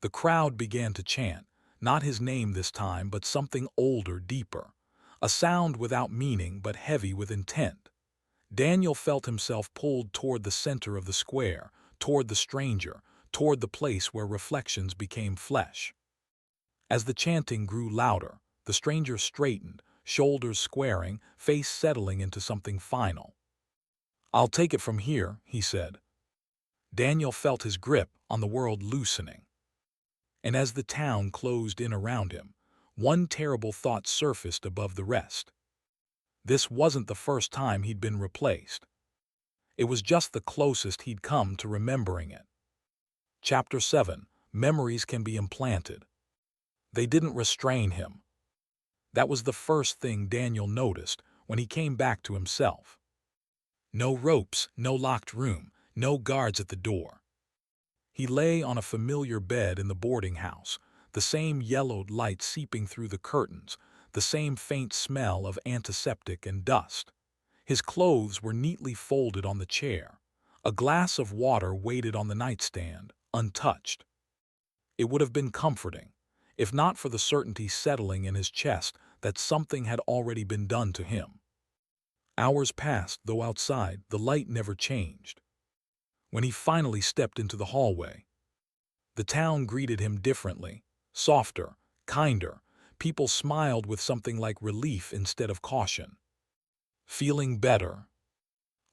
The crowd began to chant, not his name this time, but something older, deeper. A sound without meaning, but heavy with intent. Daniel felt himself pulled toward the center of the square, toward the stranger, toward the place where reflections became flesh. As the chanting grew louder, the stranger straightened, shoulders squaring, face settling into something final. I'll take it from here, he said. Daniel felt his grip on the world loosening. And as the town closed in around him, one terrible thought surfaced above the rest. This wasn't the first time he'd been replaced. It was just the closest he'd come to remembering it. Chapter 7. Memories can be implanted. They didn't restrain him. That was the first thing Daniel noticed when he came back to himself. No ropes, no locked room, no guards at the door. He lay on a familiar bed in the boarding house, the same yellowed light seeping through the curtains, the same faint smell of antiseptic and dust. His clothes were neatly folded on the chair. A glass of water waited on the nightstand, untouched. It would have been comforting, if not for the certainty settling in his chest that something had already been done to him. Hours passed, though outside, the light never changed. When he finally stepped into the hallway, the town greeted him differently, softer, kinder. People smiled with something like relief instead of caution. Feeling better?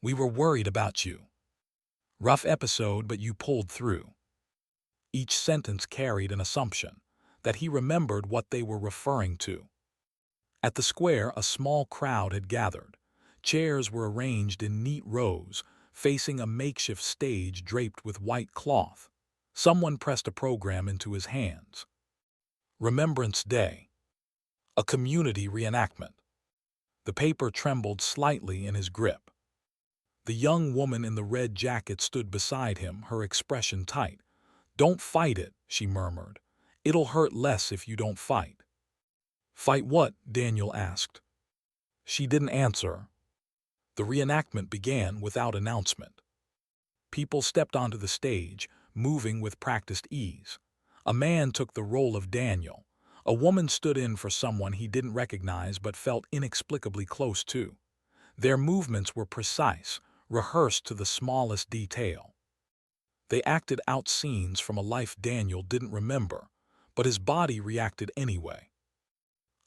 We were worried about you. Rough episode, but you pulled through. Each sentence carried an assumption that he remembered what they were referring to. At the square, a small crowd had gathered. Chairs were arranged in neat rows, facing a makeshift stage draped with white cloth. Someone pressed a program into his hands. Remembrance Day. A community reenactment. The paper trembled slightly in his grip. The young woman in the red jacket stood beside him, her expression tight. Don't fight it, she murmured. It'll hurt less if you don't fight. Fight what? Daniel asked. She didn't answer. The reenactment began without announcement. People stepped onto the stage, moving with practiced ease. A man took the role of Daniel. A woman stood in for someone he didn't recognize but felt inexplicably close to. Their movements were precise, rehearsed to the smallest detail. They acted out scenes from a life Daniel didn't remember, but his body reacted anyway.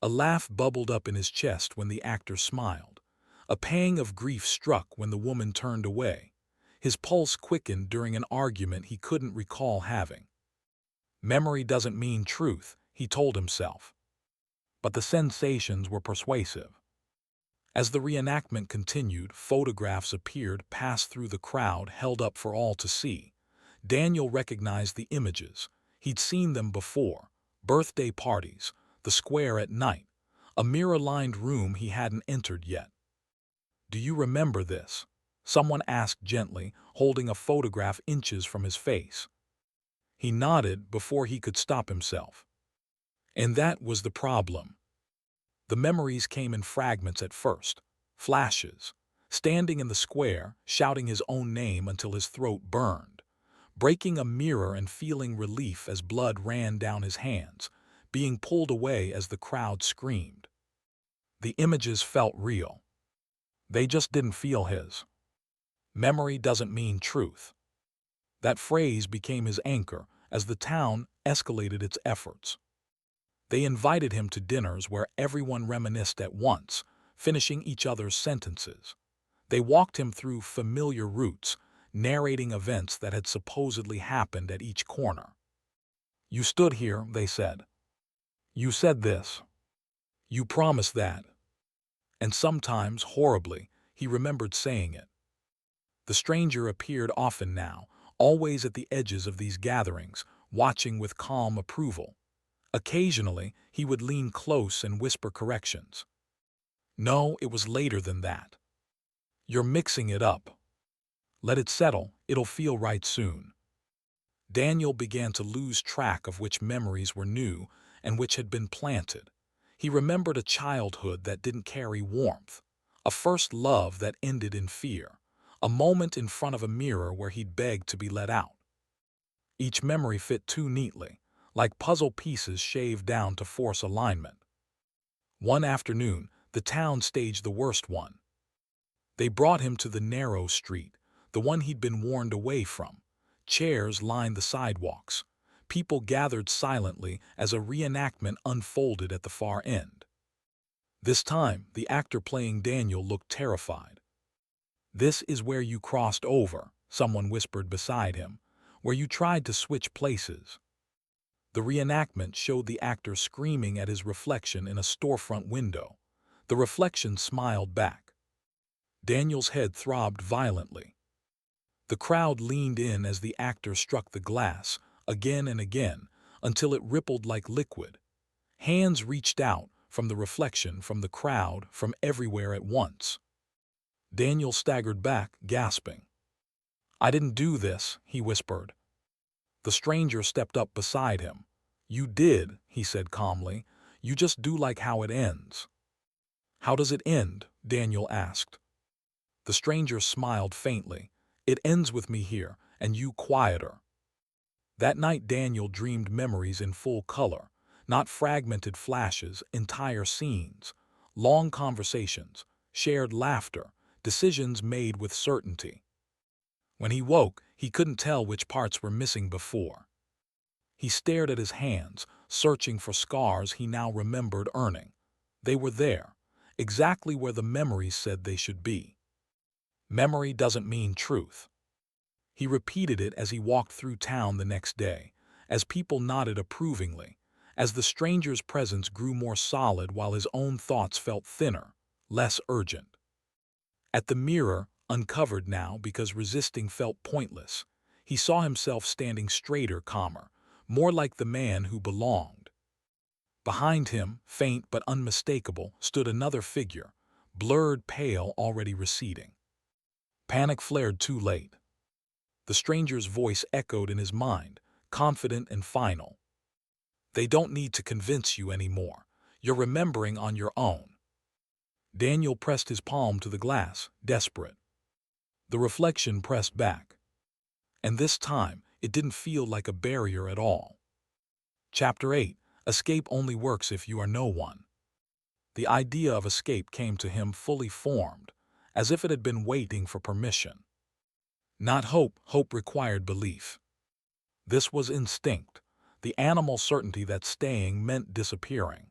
A laugh bubbled up in his chest when the actor smiled. A pang of grief struck when the woman turned away. His pulse quickened during an argument he couldn't recall having. Memory doesn't mean truth, he told himself. But the sensations were persuasive. As the reenactment continued, photographs appeared, passed through the crowd, held up for all to see. Daniel recognized the images. He'd seen them before. Birthday parties, the square at night, a mirror-lined room he hadn't entered yet. "Do you remember this?" someone asked gently, holding a photograph inches from his face. He nodded before he could stop himself. And that was the problem. The memories came in fragments at first, flashes, standing in the square, shouting his own name until his throat burned, breaking a mirror and feeling relief as blood ran down his hands, being pulled away as the crowd screamed. The images felt real. They just didn't feel his. Memory doesn't mean truth. That phrase became his anchor as the town escalated its efforts. They invited him to dinners where everyone reminisced at once, finishing each other's sentences. They walked him through familiar routes, narrating events that had supposedly happened at each corner. "You stood here," they said. "You said this. You promised that." And sometimes, horribly, he remembered saying it. The stranger appeared often now, always at the edges of these gatherings, watching with calm approval. Occasionally, he would lean close and whisper corrections. "No, it was later than that. You're mixing it up. Let it settle, it'll feel right soon." Daniel began to lose track of which memories were new and which had been planted. He remembered a childhood that didn't carry warmth, a first love that ended in fear, a moment in front of a mirror where he'd begged to be let out. Each memory fit too neatly, like puzzle pieces shaved down to force alignment. One afternoon, the town staged the worst one. They brought him to the narrow street, the one he'd been warned away from. Chairs lined the sidewalks. People gathered silently as a reenactment unfolded at the far end. This time, the actor playing Daniel looked terrified. "This is where you crossed over," someone whispered beside him, "where you tried to switch places." The reenactment showed the actor screaming at his reflection in a storefront window. The reflection smiled back. Daniel's head throbbed violently. The crowd leaned in as the actor struck the glass, again and again, until it rippled like liquid. Hands reached out, from the reflection, from the crowd, from everywhere at once. Daniel staggered back, gasping. "I didn't do this," he whispered. The stranger stepped up beside him. "You did," he said calmly. "You just do like how it ends." "How does it end?" Daniel asked. The stranger smiled faintly. "It ends with me here, and you quieter." That night Daniel dreamed memories in full color, not fragmented flashes, entire scenes, long conversations, shared laughter, decisions made with certainty. When he woke, he couldn't tell which parts were missing before. He stared at his hands, searching for scars he now remembered earning. They were there, exactly where the memories said they should be. Memory doesn't mean truth. He repeated it as he walked through town the next day, as people nodded approvingly, as the stranger's presence grew more solid while his own thoughts felt thinner, less urgent. At the mirror, uncovered now because resisting felt pointless, he saw himself standing straighter, calmer, more like the man who belonged. Behind him, faint but unmistakable, stood another figure, blurred, pale, already receding. Panic flared too late. The stranger's voice echoed in his mind, confident and final. "They don't need to convince you anymore. You're remembering on your own." Daniel pressed his palm to the glass, desperate. The reflection pressed back. And this time, it didn't feel like a barrier at all. Chapter 8. Escape only works if you are no one. The idea of escape came to him fully formed, as if it had been waiting for permission. Not hope, hope required belief. This was instinct, the animal certainty that staying meant disappearing.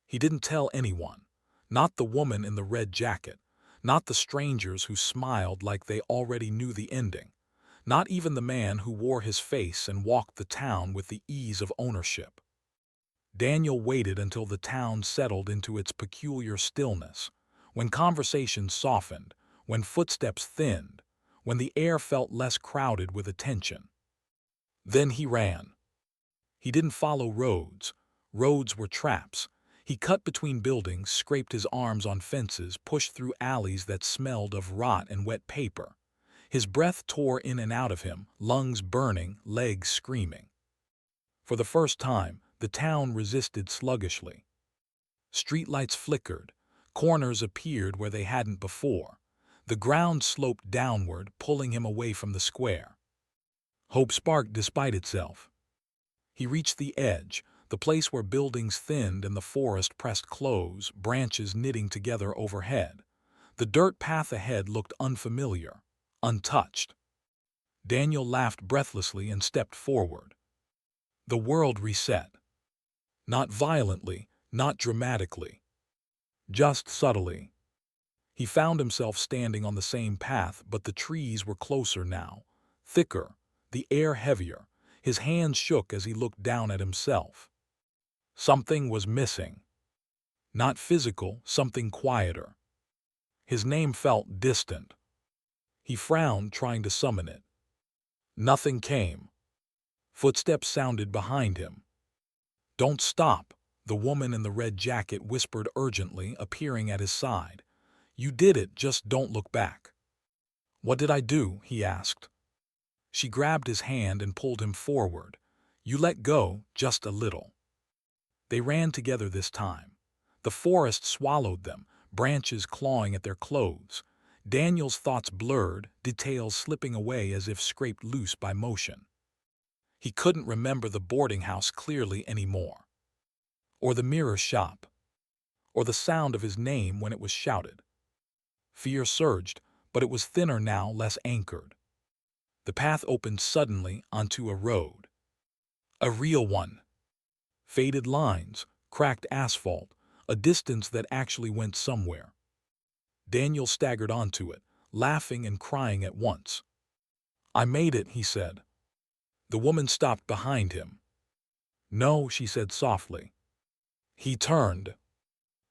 He didn't tell anyone, not the woman in the red jacket, not the strangers who smiled like they already knew the ending, not even the man who wore his face and walked the town with the ease of ownership. Daniel waited until the town settled into its peculiar stillness, when conversation softened, when footsteps thinned, when the air felt less crowded with attention. Then he ran. He didn't follow roads. Roads were traps. He cut between buildings, scraped his arms on fences, pushed through alleys that smelled of rot and wet paper. His breath tore in and out of him, lungs burning, legs screaming. For the first time, the town resisted sluggishly. Streetlights flickered. Corners appeared where they hadn't before. The ground sloped downward, pulling him away from the square. Hope sparked despite itself. He reached the edge, the place where buildings thinned and the forest pressed close, branches knitting together overhead. The dirt path ahead looked unfamiliar, untouched. Daniel laughed breathlessly and stepped forward. The world reset. Not violently, not dramatically. Just subtly. He found himself standing on the same path, but the trees were closer now, thicker, the air heavier. His hands shook as he looked down at himself. Something was missing. Not physical, something quieter. His name felt distant. He frowned, trying to summon it. Nothing came. Footsteps sounded behind him. "Don't stop," the woman in the red jacket whispered urgently, appearing at his side. "You did it, just don't look back." "What did I do?" he asked. She grabbed his hand and pulled him forward. "You let go, just a little." They ran together this time. The forest swallowed them, branches clawing at their clothes. Daniel's thoughts blurred, details slipping away as if scraped loose by motion. He couldn't remember the boarding house clearly anymore. Or the mirror shop. Or the sound of his name when it was shouted. Fear surged, but it was thinner now, less anchored. The path opened suddenly onto a road. A real one. Faded lines, cracked asphalt, a distance that actually went somewhere. Daniel staggered onto it, laughing and crying at once. "I made it," he said. The woman stopped behind him. "No," she said softly. He turned.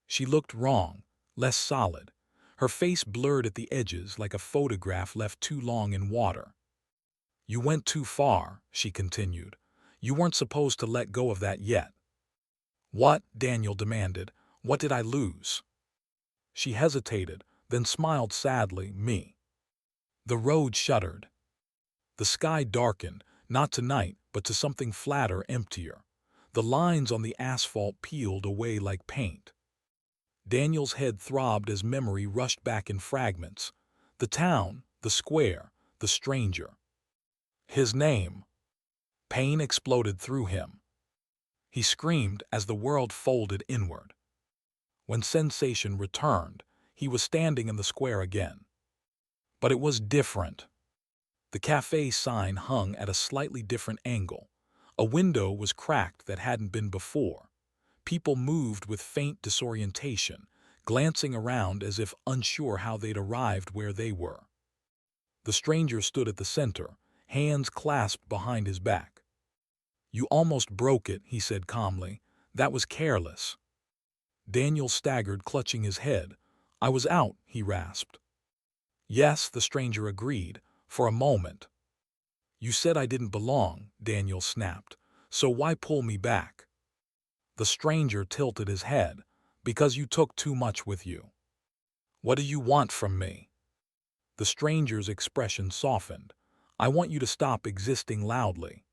She looked wrong, less solid. Her face blurred at the edges like a photograph left too long in water. "You went too far," she continued. "You weren't supposed to let go of that yet." "What?" Daniel demanded. "What did I lose?" She hesitated, then smiled sadly. "Me." The road shuddered. The sky darkened, not to night, but to something flatter, emptier. The lines on the asphalt peeled away like paint. Daniel's head throbbed as memory rushed back in fragments. The town, the square, the stranger. His name. Pain exploded through him. He screamed as the world folded inward. When sensation returned, he was standing in the square again. But it was different. The cafe sign hung at a slightly different angle. A window was cracked that hadn't been before. People moved with faint disorientation, glancing around as if unsure how they'd arrived where they were. The stranger stood at the center, hands clasped behind his back. "You almost broke it," he said calmly. "That was careless." Daniel staggered, clutching his head. "I was out," he rasped. "Yes," the stranger agreed, "for a moment." "You said I didn't belong," Daniel snapped. "So why pull me back?" The stranger tilted his head. "Because you took too much with you." "What do you want from me?" The stranger's expression softened. "I want you to stop existing loudly."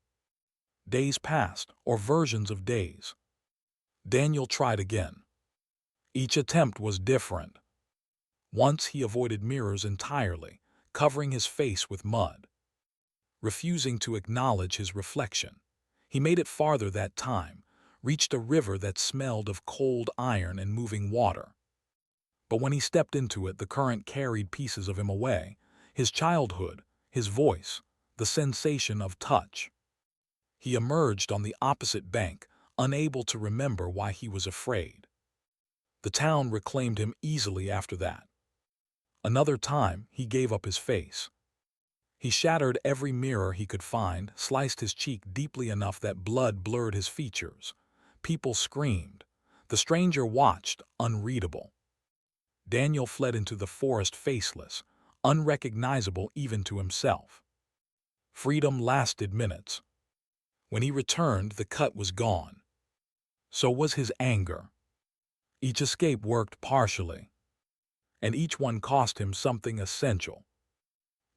Days passed, or versions of days. Daniel tried again. Each attempt was different. Once he avoided mirrors entirely, covering his face with mud, refusing to acknowledge his reflection. He made it farther that time, reached a river that smelled of cold iron and moving water. But when he stepped into it, the current carried pieces of him away, his childhood, his voice, the sensation of touch. He emerged on the opposite bank, unable to remember why he was afraid. The town reclaimed him easily after that. Another time, he gave up his face. He shattered every mirror he could find, sliced his cheek deeply enough that blood blurred his features. People screamed. The stranger watched, unreadable. Daniel fled into the forest faceless, unrecognizable even to himself. Freedom lasted minutes. When he returned, the cut was gone. So was his anger. Each escape worked partially, and each one cost him something essential.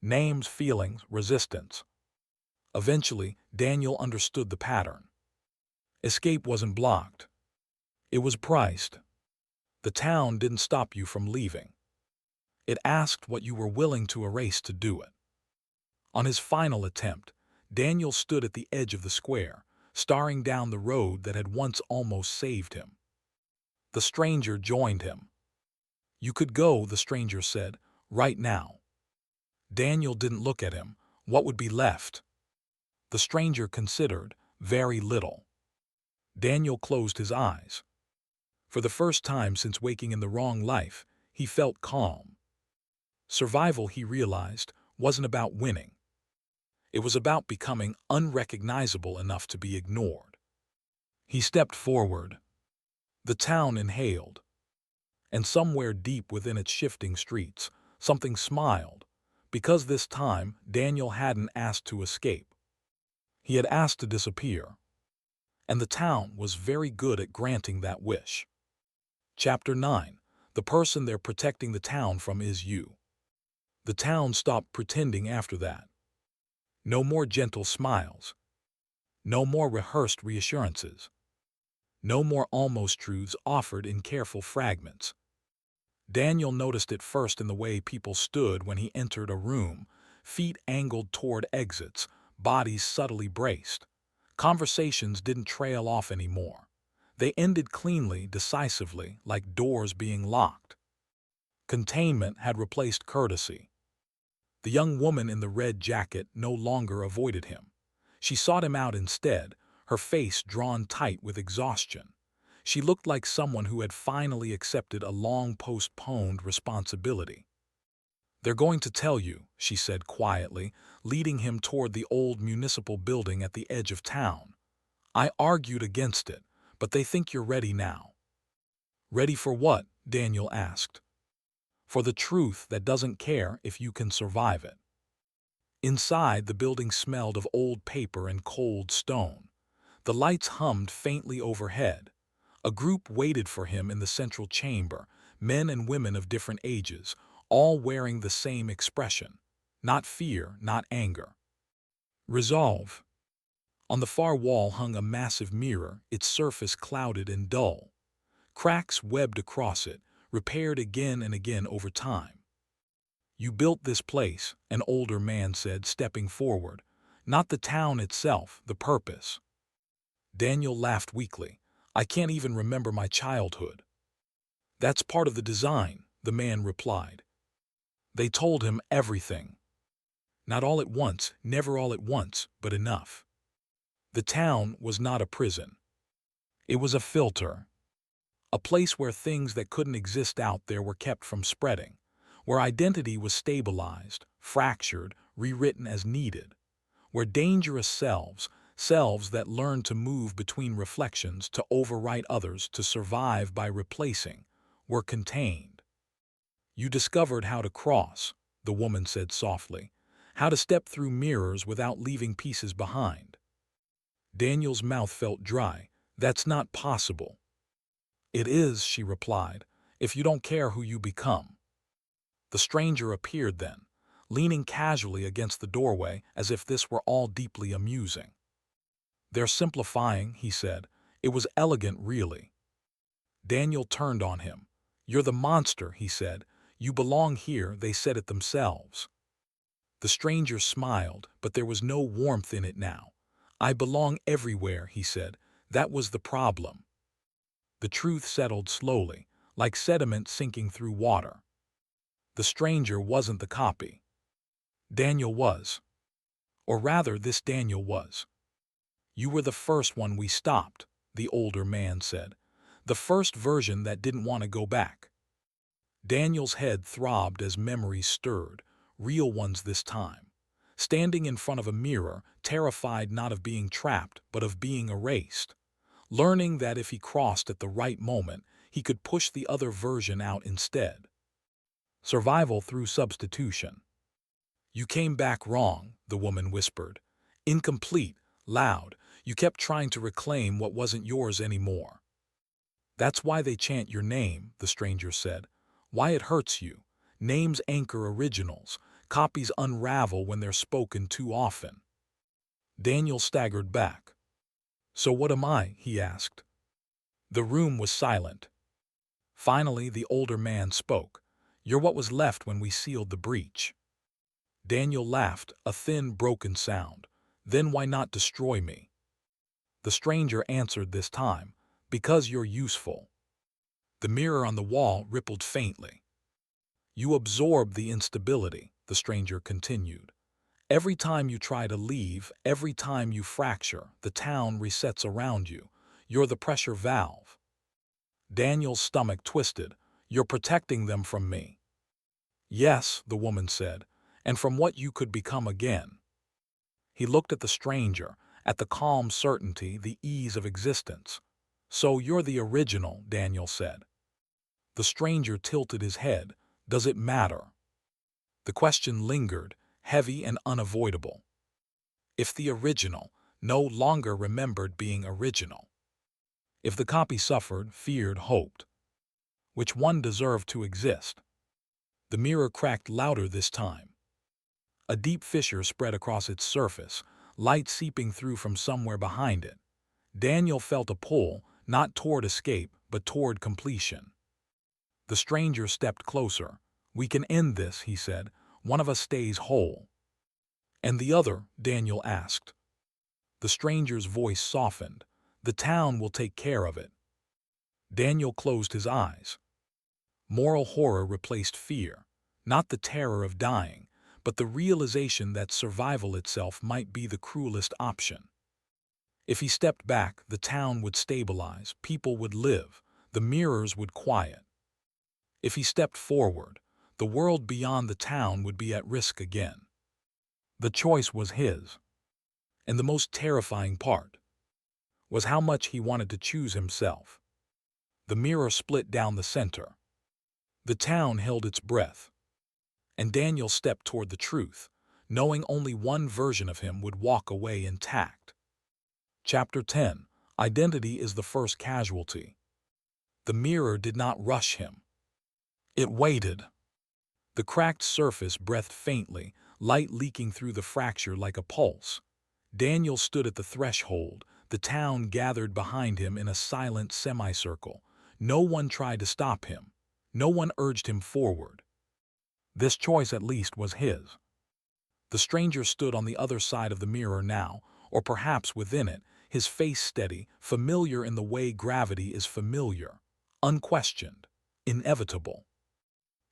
Names, feelings, resistance. Eventually, Daniel understood the pattern. Escape wasn't blocked. It was priced. The town didn't stop you from leaving. It asked what you were willing to erase to do it. On his final attempt, Daniel stood at the edge of the square, staring down the road that had once almost saved him. The stranger joined him. "You could go," the stranger said, "right now." Daniel didn't look at him. What would be left? The stranger considered. Very little. Daniel closed his eyes. For the first time since waking in the wrong life, he felt calm. Survival, he realized, wasn't about winning. It was about becoming unrecognizable enough to be ignored. He stepped forward. The town inhaled. And somewhere deep within its shifting streets, something smiled, because this time Daniel hadn't asked to escape. He had asked to disappear. And the town was very good at granting that wish. Chapter 9. The person they're protecting the town from is you. The town stopped pretending after that. No more gentle smiles. No more rehearsed reassurances. No more almost truths offered in careful fragments. Daniel noticed it first in the way people stood when he entered a room, feet angled toward exits, bodies subtly braced. Conversations didn't trail off anymore. They ended cleanly, decisively, like doors being locked. Containment had replaced courtesy. The young woman in the red jacket no longer avoided him. She sought him out instead, her face drawn tight with exhaustion. She looked like someone who had finally accepted a long-postponed responsibility. "They're going to tell you," she said quietly, leading him toward the old municipal building at the edge of town. "I argued against it, but they think you're ready now." "Ready for what?" Daniel asked. "For the truth that doesn't care if you can survive it." Inside, the building smelled of old paper and cold stone. The lights hummed faintly overhead. A group waited for him in the central chamber, men and women of different ages, all wearing the same expression. Not fear, not anger. Resolve. On the far wall hung a massive mirror, its surface clouded and dull. Cracks webbed across it, repaired again and again over time. "You built this place," an older man said, stepping forward. "Not the town itself, the purpose." Daniel laughed weakly. "I can't even remember my childhood." "That's part of the design," the man replied. They told him everything. Not all at once, never all at once, but enough. The town was not a prison. It was a filter. A place where things that couldn't exist out there were kept from spreading, where identity was stabilized, fractured, rewritten as needed, where dangerous selves that learned to move between reflections, to overwrite others, to survive by replacing, were contained. "You discovered how to cross," the woman said softly, "how to step through mirrors without leaving pieces behind." Daniel's mouth felt dry. "That's not possible." "It is," she replied, "if you don't care who you become." The stranger appeared then, leaning casually against the doorway as if this were all deeply amusing. "They're simplifying," he said. "It was elegant, really. Daniel turned on him. "You're the monster," he said. "You belong here, they said it themselves." The stranger smiled, but there was no warmth in it now. "I belong everywhere," he said. "That was the problem." The truth settled slowly, like sediment sinking through water. The stranger wasn't the copy. Daniel was. Or rather, this Daniel was. "You were the first one we stopped," the older man said. "The first version that didn't want to go back." Daniel's head throbbed as memories stirred, real ones this time. Standing in front of a mirror, terrified not of being trapped, but of being erased. Learning that if he crossed at the right moment, he could push the other version out instead. Survival through substitution. "You came back wrong," the woman whispered. "Incomplete, loud. You kept trying to reclaim what wasn't yours anymore." "That's why they chant your name," the stranger said. "Why it hurts you. Names anchor originals. Copies unravel when they're spoken too often." Daniel staggered back. "So what am I?" he asked. The room was silent. Finally, the older man spoke. "You're what was left when we sealed the breach." Daniel laughed, a thin, broken sound. "Then why not destroy me?" The stranger answered this time. "Because you're useful." The mirror on the wall rippled faintly. "You absorb the instability," the stranger continued. "Every time you try to leave, every time you fracture, the town resets around you. You're the pressure valve." Daniel's stomach twisted. "You're protecting them from me." "Yes," the woman said, "and from what you could become again." He looked at the stranger, at the calm certainty, the ease of existence. "So you're the original," Daniel said. The stranger tilted his head. "Does it matter?" The question lingered, heavy and unavoidable. If the original no longer remembered being original? If the copy suffered, feared, hoped? Which one deserved to exist? The mirror cracked louder this time. A deep fissure spread across its surface, light seeping through from somewhere behind it. Daniel felt a pull, not toward escape, but toward completion. The stranger stepped closer. "We can end this," he said. "One of us stays whole." "And the other?" Daniel asked. The stranger's voice softened. "The town will take care of it." Daniel closed his eyes. Moral horror replaced fear. Not the terror of dying, but the realization that survival itself might be the cruelest option. If he stepped back, the town would stabilize, people would live, the mirrors would quiet. If he stepped forward, the world beyond the town would be at risk again. The choice was his. And the most terrifying part was how much he wanted to choose himself. The mirror split down the center. The town held its breath. And Daniel stepped toward the truth, knowing only one version of him would walk away intact. Chapter 10. Identity is the first casualty. The mirror did not rush him. It waited. The cracked surface breathed faintly, light leaking through the fracture like a pulse. Daniel stood at the threshold, the town gathered behind him in a silent semicircle. No one tried to stop him. No one urged him forward. This choice at least was his. The stranger stood on the other side of the mirror now, or perhaps within it, his face steady, familiar in the way gravity is familiar, unquestioned, inevitable.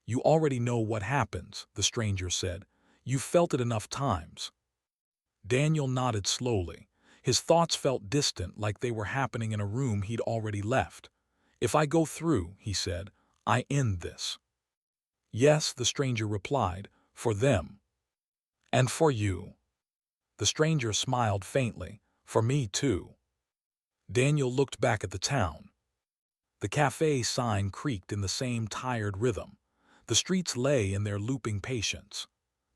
"You already know what happens," the stranger said. "You've felt it enough times." Daniel nodded slowly. His thoughts felt distant, like they were happening in a room he'd already left. "If I go through," he said, "I end this." "Yes," the stranger replied, "for them." "And for you." The stranger smiled faintly. "For me, too." Daniel looked back at the town. The cafe sign creaked in the same tired rhythm. The streets lay in their looping patience.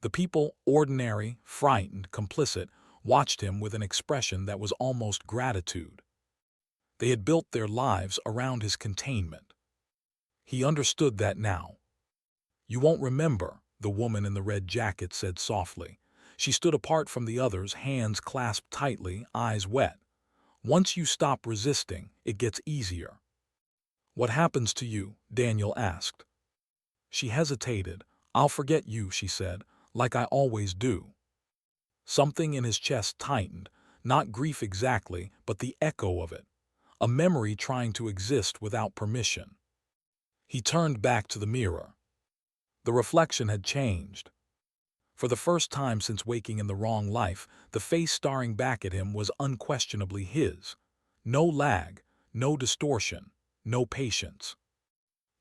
The people, ordinary, frightened, complicit, watched him with an expression that was almost gratitude. They had built their lives around his containment. He understood that now. "You won't remember," the woman in the red jacket said softly. She stood apart from the others, hands clasped tightly, eyes wet. "Once you stop resisting, it gets easier." "What happens to you?" Daniel asked. She hesitated. "I'll forget you," she said, "like I always do." Something in his chest tightened, not grief exactly, but the echo of it, a memory trying to exist without permission. He turned back to the mirror. The reflection had changed. For the first time since waking in the wrong life, the face staring back at him was unquestionably his. No lag, no distortion, no patience.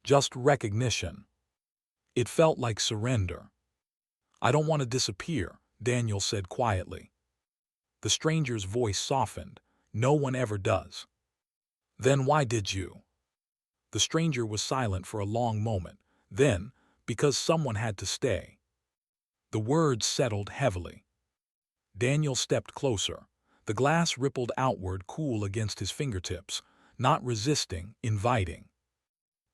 Just recognition. It felt like surrender. "I don't want to disappear," Daniel said quietly. The stranger's voice softened. "No one ever does." "Then why did you?" The stranger was silent for a long moment. Then, "Because someone had to stay." The words settled heavily. Daniel stepped closer. The glass rippled outward, cool against his fingertips, not resisting, inviting.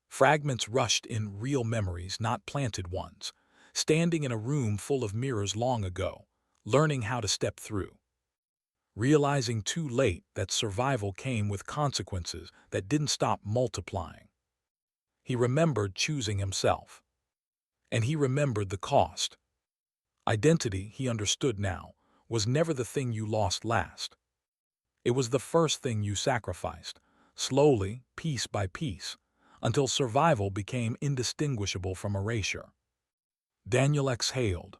Fragments rushed in, real memories, not planted ones, standing in a room full of mirrors long ago, learning how to step through. Realizing too late that survival came with consequences that didn't stop multiplying. He remembered choosing himself. And he remembered the cost. Identity, he understood now, was never the thing you lost last. It was the first thing you sacrificed, slowly, piece by piece, until survival became indistinguishable from erasure. Daniel exhaled.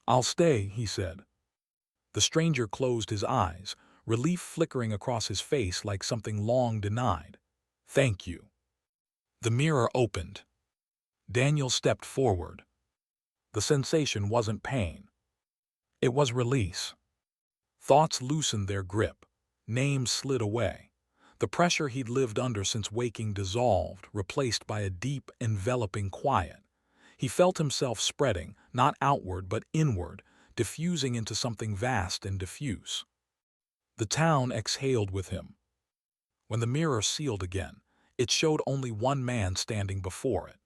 "I'll stay," he said. The stranger closed his eyes, relief flickering across his face like something long denied. "Thank you." The mirror opened. Daniel stepped forward. The sensation wasn't pain. It was release. Thoughts loosened their grip. Names slid away. The pressure he'd lived under since waking dissolved, replaced by a deep, enveloping quiet. He felt himself spreading, not outward but inward, diffusing into something vast and diffuse. The town exhaled with him. When the mirror sealed again, it showed only one man standing before it.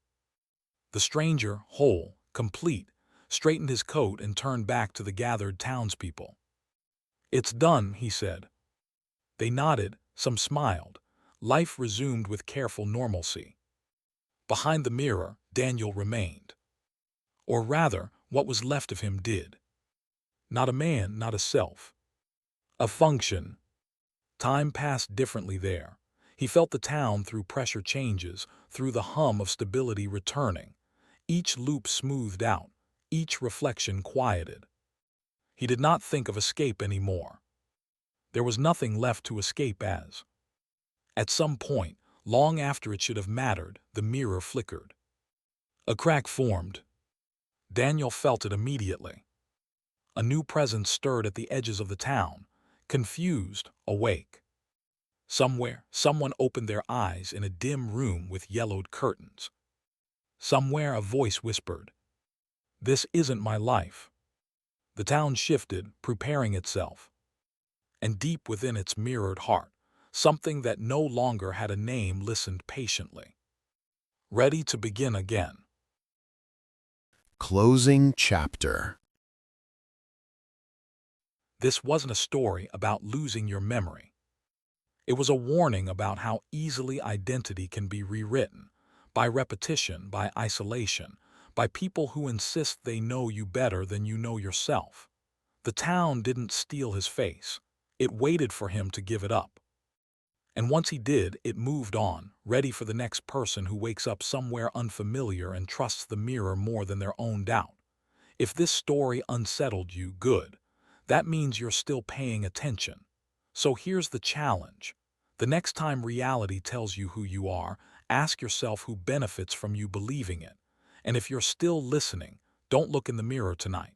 The stranger, whole, complete, straightened his coat and turned back to the gathered townspeople. "It's done," he said. They nodded, some smiled. Life resumed with careful normalcy. Behind the mirror, Daniel remained. Or rather, what was left of him did. Not a man, not a self. A function. Time passed differently there. He felt the town through pressure changes, through the hum of stability returning. Each loop smoothed out, each reflection quieted. He did not think of escape anymore. There was nothing left to escape as. At some point, long after it should have mattered, the mirror flickered. A crack formed. Daniel felt it immediately. A new presence stirred at the edges of the town, confused, awake. Somewhere, someone opened their eyes in a dim room with yellowed curtains. Somewhere a voice whispered, "This isn't my life." The town shifted, preparing itself. And deep within its mirrored heart, something that no longer had a name listened patiently. Ready to begin again. Closing chapter. This wasn't a story about losing your memory. It was a warning about how easily identity can be rewritten, by repetition, by isolation, by people who insist they know you better than you know yourself. The town didn't steal his face. It waited for him to give it up. And once he did, it moved on, ready for the next person who wakes up somewhere unfamiliar and trusts the mirror more than their own doubt. If this story unsettled you, good. That means you're still paying attention. So here's the challenge. The next time reality tells you who you are, ask yourself who benefits from you believing it. And if you're still listening, don't look in the mirror tonight.